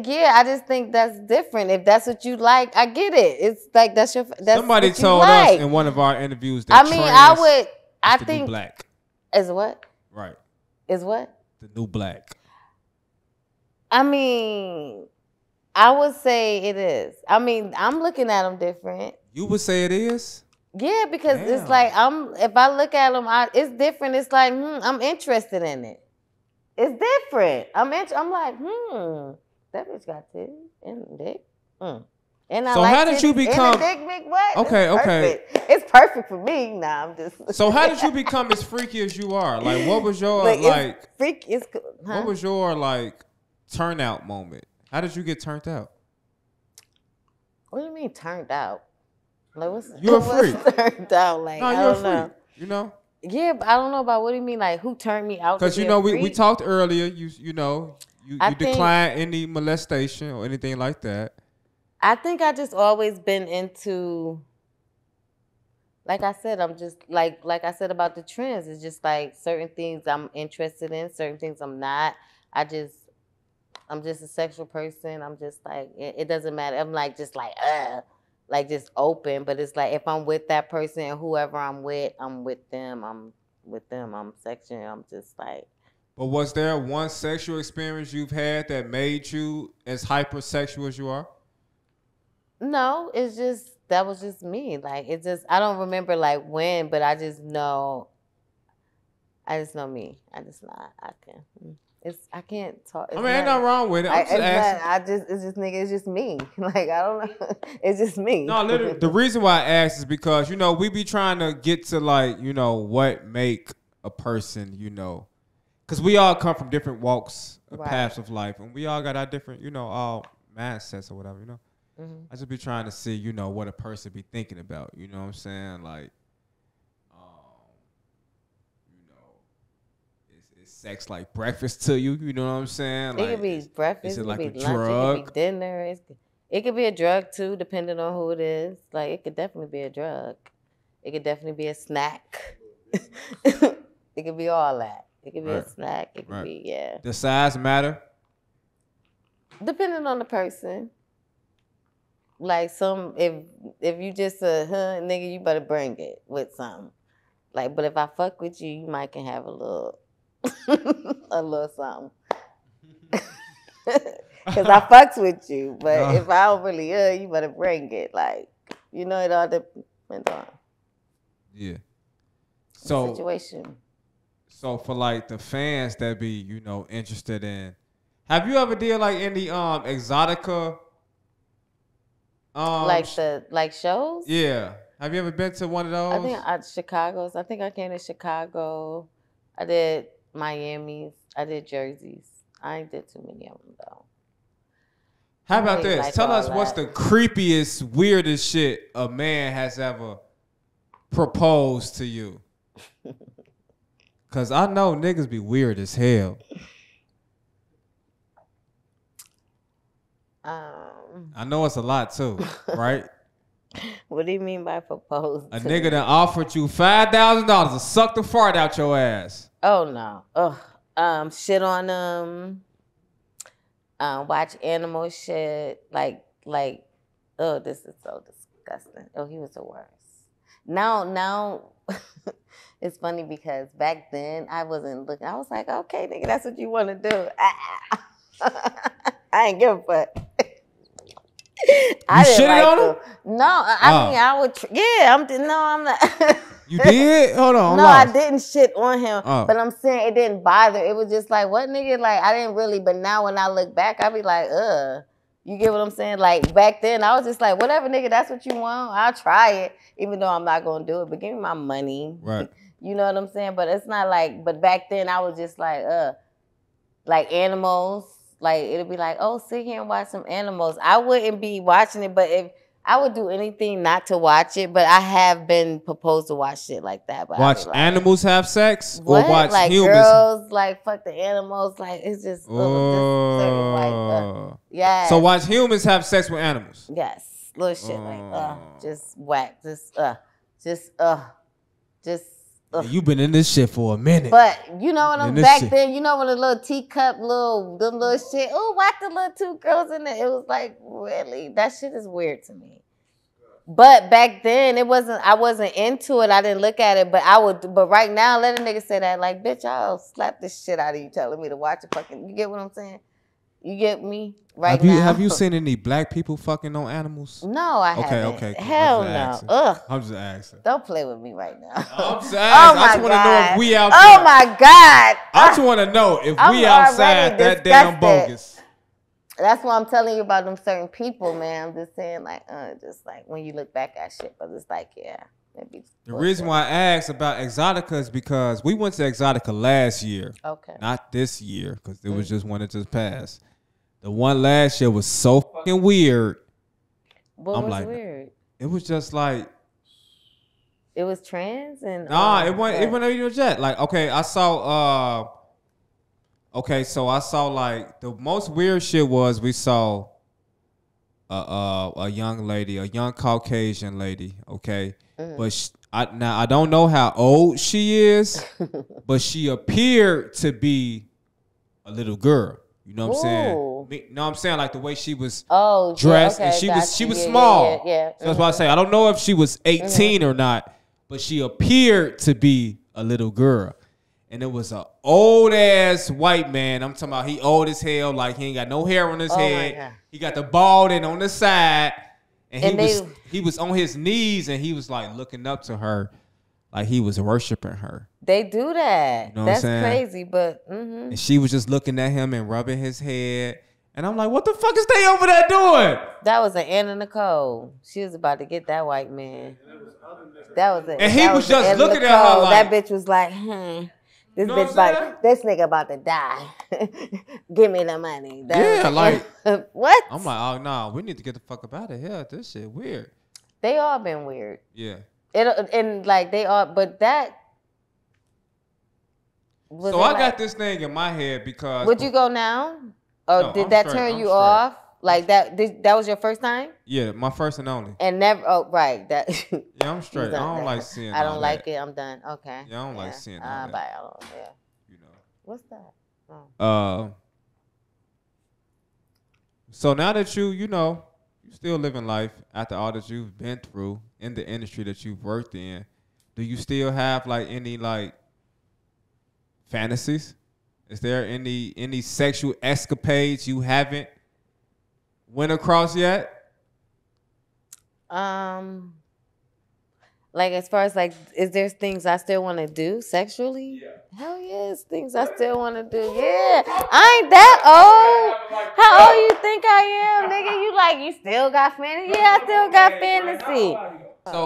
Yeah, I just think that's different. If that's what you like, I get it. It's like that's somebody what told us in one of our interviews that I think new black. Is what? Right. Is what? The new black. I mean, I would say it is. I mean, I'm looking at them different. You would say it is? Yeah, because it's like if I look at them, it's different. It's like I'm interested in it. It's different. I'm like that bitch got titties and dick. And I so like how did you become? Dick, big what? Okay. It's perfect for me. Nah, I'm just. So how did you become as freaky as you are? Like, what was your freak? It's cool. What was your like turnout moment? How did you get turned out? What do you mean turned out? Like you're a freak. Turned out like no, I you're don't a freak. know. You know. Yeah, but I don't know about what do you mean like who turned me out? Because you know we talked earlier. You declined any molestation or anything like that. I think I just always been into. Like I said, I'm just like I said about the trends. It's just like certain things I'm interested in, certain things I'm not. I'm just a sexual person. I'm just like it doesn't matter. I'm like just like just open. But it's like if I'm with that person and whoever I'm with them. I'm sexual. I'm just like. But was there one sexual experience you've had that made you as hypersexual as you are? No, it's just that was just me. Like it just I don't remember like when, but I just know me. I can't talk. I mean, ain't nothing wrong with it. It's just me. Like I don't know. It's just me. No, literally, the reason why I asked is because we be trying to get to like what make a person because we all come from different walks of paths of life, and we all got our different all mindsets or whatever. Mm-hmm. I just be trying to see what a person be thinking about. You know what I'm saying? Like, is sex like breakfast to you? You know what I'm saying? It could be breakfast. Is it like a lunch, drug? it could be dinner. It could be a drug too, depending on who it is. Like it could definitely be a drug. It could definitely be a snack. It could be all that. It could be a snack. It could be The size matter? Depending on the person. Like if you just a nigga, you better bring it with something. Like, but if I fuck with you, you might can have a little A little something. Because I fucks with you. But if I don't really, you better bring it. Like, it all depends on. Yeah. So, the situation. So for like the fans that be, interested in, have you ever did like any Exotica? Like shows? Yeah. Have you ever been to one of those? I think Chicago's. I think I came to Chicago. I did Miami's. I did Jersey's. I ain't did too many of them though. How about this? Tell us what's the creepiest, weirdest shit a man has ever proposed to you. Cause I know niggas be weird as hell. I know it's a lot too, right? What do you mean by proposed? A nigga that offered you $5,000 to suck the fart out your ass. Oh no. Ugh. Shit on them. Watch animal shit. Like. Oh, this is so disgusting. Oh, he was the worst. Now. It's funny because back then I wasn't looking. I was like, okay, nigga, that's what you want to do. I ain't give a fuck. You shitted on him? No, I mean I would. I'm not. You did? Hold on. No, I didn't shit on him. But I'm saying it didn't bother. It was just like, what nigga? Like I didn't really. But now when I look back, I be like, You get what I'm saying? Like back then, I was just like, whatever, nigga, that's what you want. I'll try it, even though I'm not gonna do it. But give me my money. Right. You know what I'm saying? But it's not like. But back then, I was just like animals. Like it'd be like, oh, sit here and watch some animals. I wouldn't be watching it, but if I would do anything not to watch it. But I have been proposed to watch shit like that. But watch like, animals have sex what? Or watch like humans? Girls like fuck the animals. Like it's just yeah. So watch humans have sex with animals. Yes, little shit like just whack, just. You've been in this shit for a minute. But you know what I'm back shit. Then, you know when the little teacup, them little shit, whack the little two girls in there. It was like, really? That shit is weird to me. But back then I wasn't into it. I didn't look at it, but right now let a nigga say that, like, bitch, I'll slap this shit out of you telling me to watch a fucking, you get what I'm saying? You get me? Right now. Have you seen any black people fucking on animals? No, I haven't. Okay. Hell no. Ugh. I'm just asking. Don't play with me right now. I'm just asking. I just want to know if we outside. Oh my God. I just want to know if we outside that damn bogus. That's why I'm telling you about them certain people, man. I'm just saying, like, just like when you look back at shit, but it's like, yeah. The reason why I asked about Exotica is because we went to Exotica last year. Okay. Not this year, because it was just one that just passed. The one last year was so fucking weird. What was weird? It was just like. It was trans and. Nah, it went even jet. Like, okay, I saw. So I saw like the most weird shit was we saw. A young lady, a young Caucasian lady. Okay, but I don't know how old she is, but she appeared to be a little girl. You know what I'm saying? No, I'm saying like the way she was dressed, okay, and she was small. Yeah. So that's why I say I don't know if she was 18 or not, but she appeared to be a little girl. And it was an old ass white man. I'm talking about he old as hell, like he ain't got no hair on his head. He got the bald and on the side, and he was on his knees and he was like looking up to her, like he was worshiping her. They do that. You know That's crazy, but and she was just looking at him and rubbing his head. And I'm like, what the fuck is they over there doing? That was an Anna Nicole. She was about to get that white man. That was it. And he was just looking at her like, that bitch was like, This nigga about to die. Give me the money. What? I'm like, oh no, we need to get the fuck up out of here. This shit weird. They all been weird. Yeah. But that. So I got this thing in my head because. Would you go now? Or did that turn you off? Like that was your first time? Yeah, my first and only. And never. Oh, right. That. Yeah, I'm straight. I don't like seeing. I don't like it. I'm done. Okay. Yeah, I don't like seeing that. Bye. Yeah. You know. What's that? Oh. So now that you still living life after all that you've been through in the industry that you've worked in, do you still have like any like fantasies? Is there any sexual escapades you haven't went across yet? Like as far as like, is there things I still want to do sexually? Yeah. Hell yes, things I still want to do. Yeah, I ain't that old. How old you think I am, nigga? You still got fantasy? Yeah, I still got fantasy.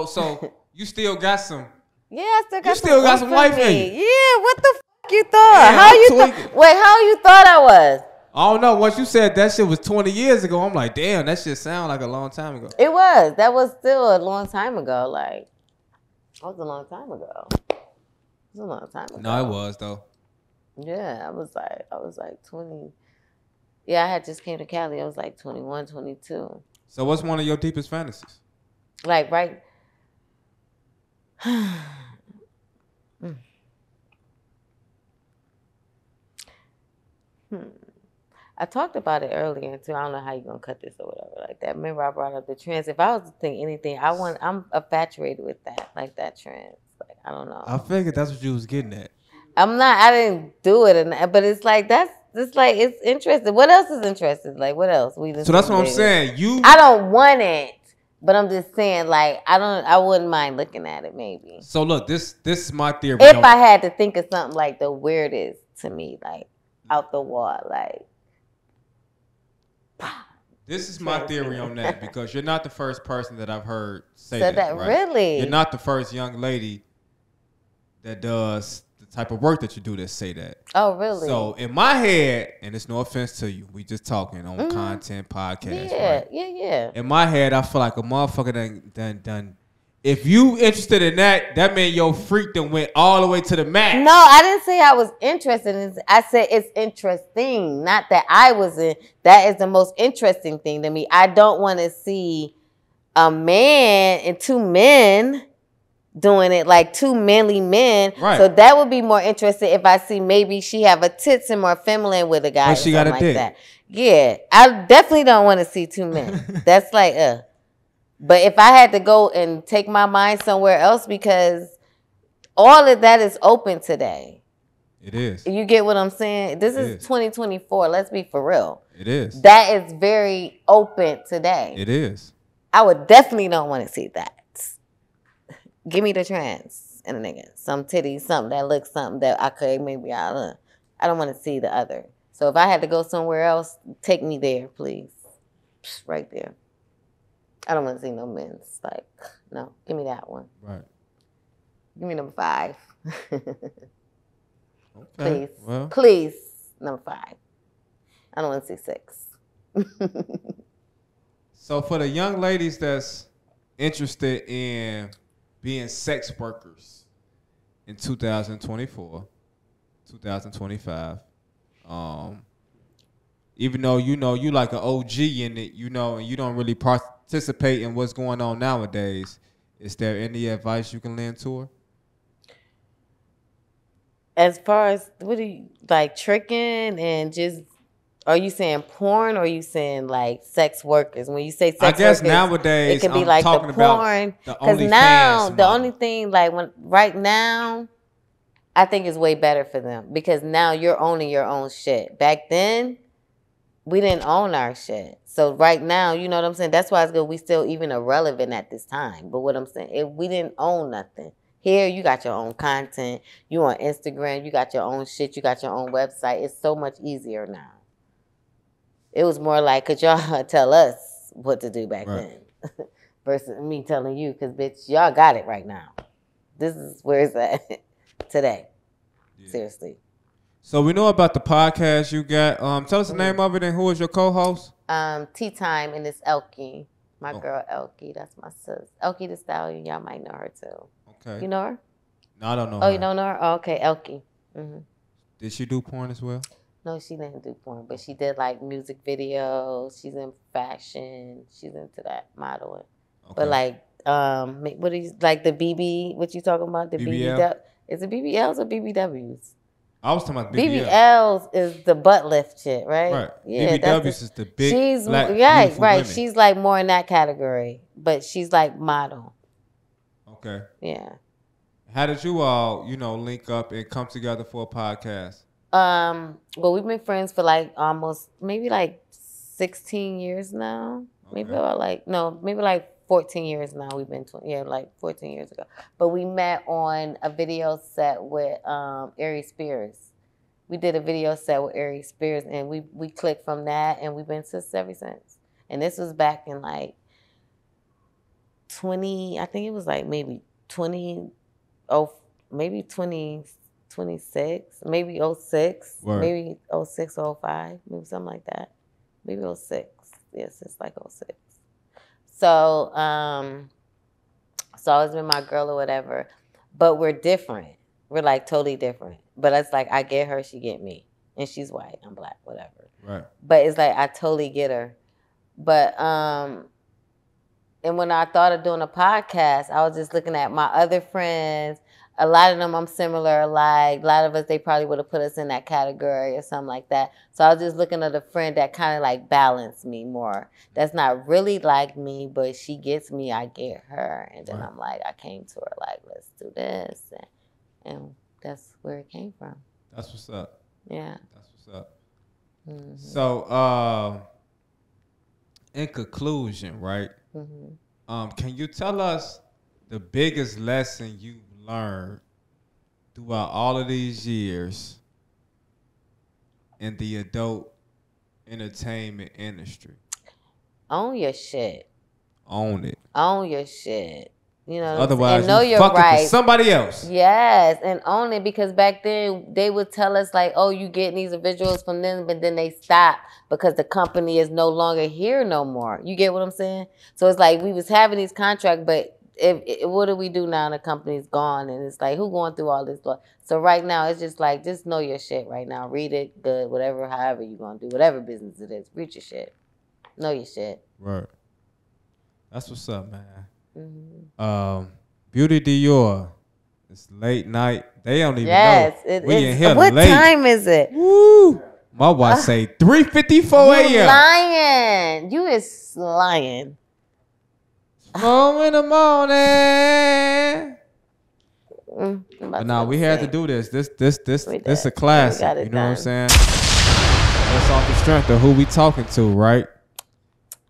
So you still got some? Yeah, I still got. You still got some life in you. Yeah, what the fuck you thought? Yeah, how you Wait, how you thought I was? I don't know. Once you said that shit was 20 years ago, I'm like, damn, that shit sound like a long time ago. It was. That was still a long time ago. Like, that was a long time ago. It was a long time ago. No, it was though. Yeah, I was like 20. Yeah, I had just came to Cali. I was like 21, 22. So what's one of your deepest fantasies? Like, right. I talked about it earlier too. I don't know how you're gonna cut this or whatever like that. Remember I brought up the trans. If I was to think anything, I'm infatuated with that, like that trans. Like I don't know. I figured that's what you was getting at. I'm not. I didn't do it, but it's like it's interesting. What else is interesting? Like what else? So that's what I'm saying. I don't want it, but I'm just saying like I wouldn't mind looking at it maybe. So look, this is my theory. If I had to think of something like the weirdest to me, like out the wall, like. This is my theory on that because you're not the first person that I've heard say that. Right? Really? You're not the first young lady that does the type of work that you do that say that. Oh, really? So in my head, and it's no offense to you, we just talking on content podcast. Yeah, right? yeah. In my head, I feel like a motherfucker done. If you interested in that means your freak done went all the way to the max. No, I didn't say I was interested in it. I said it's interesting. Not that I was in. That is the most interesting thing to me. I don't want to see a man and two men doing it, like two manly men. Right. So that would be more interesting if I see maybe she have a tits and more feminine with a guy. But she got a like dick. That. Yeah, I definitely don't want to see two men. That's like But if I had to go and take my mind somewhere else, because all of that is open today. It is. You get what I'm saying? This is 2024. Let's be for real. It is. That is very open today. It is. I would definitely don't want to see that. Give me the trans and a nigga. Some titties, something that looks something that I could maybe I don't want to see the other. So if I had to go somewhere else, take me there, please. Right there. I don't want to see no men's. Like, no, give me that one. Right. Give me number 5. Okay. Please. Well. Please, number 5. I don't want to see 6. So for the young ladies that's interested in being sex workers in 2024, 2025, even though you like an OG in it, and you don't really participate in what's going on nowadays, is there any advice you can lend to her? As far as what do you like tricking and just, are you saying porn or are you saying like sex workers? When you say sex workers, I guess nowadays it can be I'm like talking the porn. Because now the only thing like right now, I think is way better for them because now you're owning your own shit. Back then, we didn't own our shit. So right now, you know what I'm saying? That's why it's good. We still even irrelevant at this time. But what I'm saying, we didn't own nothing. Here, you got your own content. You on Instagram. You got your own shit. You got your own website. It's so much easier now. It was more like, could y'all tell us what to do back then? Versus me telling you, because, bitch, y'all got it right now. This is where it's at today. Yeah. Seriously. So we know about the podcast you got. Tell us the name of it and who is your co-host? Tea Time, and it's Elkie. My girl Elkie. That's my sis. Elkie the Stallion. Y'all might know her too. Okay. You know her? No, I don't know her. Oh, you don't know her? Oh, okay, Elkie. Mm-hmm. Did she do porn as well? No, she didn't do porn, but she did like music videos. She's in fashion. She's into that modeling. Okay. But like, what is like the BB? What you talking about? The BBL? Is it BBLs or BBWs? I was talking about BBL. BBLs is the butt lift shit, right? Right. Yeah, BBWs is the big black right. Women. She's like more in that category, but she's like model. Okay. Yeah. How did you all, link up and come together for a podcast? Well, we've been friends for like maybe like 16 years now. Okay. Maybe like 14 years now. We've been, like 14 years ago. But we met on a video set with Aries Spears. We did a video set with Aries Spears, and we clicked from that, and we've been sisters ever since. And this was back in like 20, I think it was like maybe 2026, maybe 06, Word. Maybe 06, 05, maybe something like that. Maybe 06. Yes, it's like 06. So, so I was with my girl or whatever, but we're different. We're like totally different. But it's like I get her, she get me. And she's white, I'm black, whatever. Right. But it's like I totally get her. But and when I thought of doing a podcast, I was just looking at my other friends. A lot of them I'm similar, like a lot of us, they probably would have put us in that category or something like that. So I was just looking at a friend that kind of like balanced me more. That's not really like me, but she gets me, I get her. And then I'm like, I came to her like, let's do this. And that's where it came from. That's what's up. Yeah. That's what's up. Mm-hmm. So, in conclusion, right? Mm-hmm. Can you tell us the biggest lesson you learned throughout all of these years in the adult entertainment industry? Own your shit. Own it. Own your shit. Otherwise, and know you your fucking rights. For somebody else. Yes, and own it, because back then they would tell us like, "Oh, you getting these visuals from them," but then they stop because the company is no longer here no more. You get what I'm saying? So it's like we was having these contracts, but what do we do now? The company's gone, and it's like, who going through all this law? So right now, it's just like, just know your shit right now. Read it, good, whatever, however you gonna do, whatever business it is, read your shit. Know your shit. Right. That's what's up, man. Mm-hmm. Beauty Dior. It's late night. They don't even know. Yes, we in here what late. time is it? Woo! My wife say 3:54 a.m. You lying. You is lying. 4 in the morning. But now we had to do this. This a classic. You know what I'm saying? That's off the strength of who we talking to, right?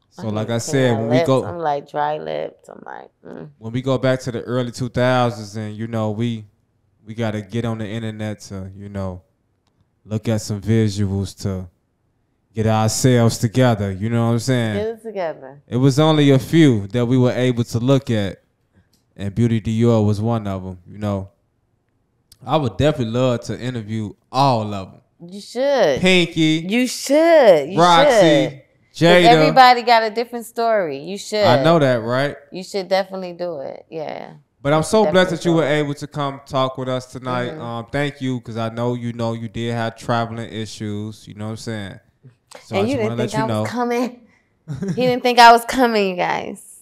So like I said, when we go, I'm like dry lips. I'm like, when we go back to the early 2000s, and we got to get on the internet to look at some visuals to get ourselves together. You know what I'm saying? Get it together. It was only a few that we were able to look at, and Beauty Dior was one of them. I would definitely love to interview all of them. You should. Pinky. You should. Roxy. Should. Jada. Everybody got a different story. You should. I know that, right? You should definitely do it. Yeah. But I'm so blessed that you were able to come talk with us tonight. Mm-hmm. Thank you, because I know you did have traveling issues. You know what I'm saying? So and you didn't think I was coming. He didn't think I was coming, you guys.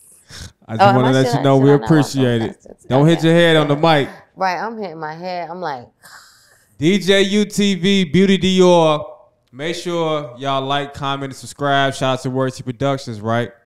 I just want to let you know we appreciate it. Don't hit your head on the mic. Right, I'm hitting my head. I'm like. DJ UTV, Beauty Dior. Make sure y'all like, comment, and subscribe. Shout out to Worthy Productions, right?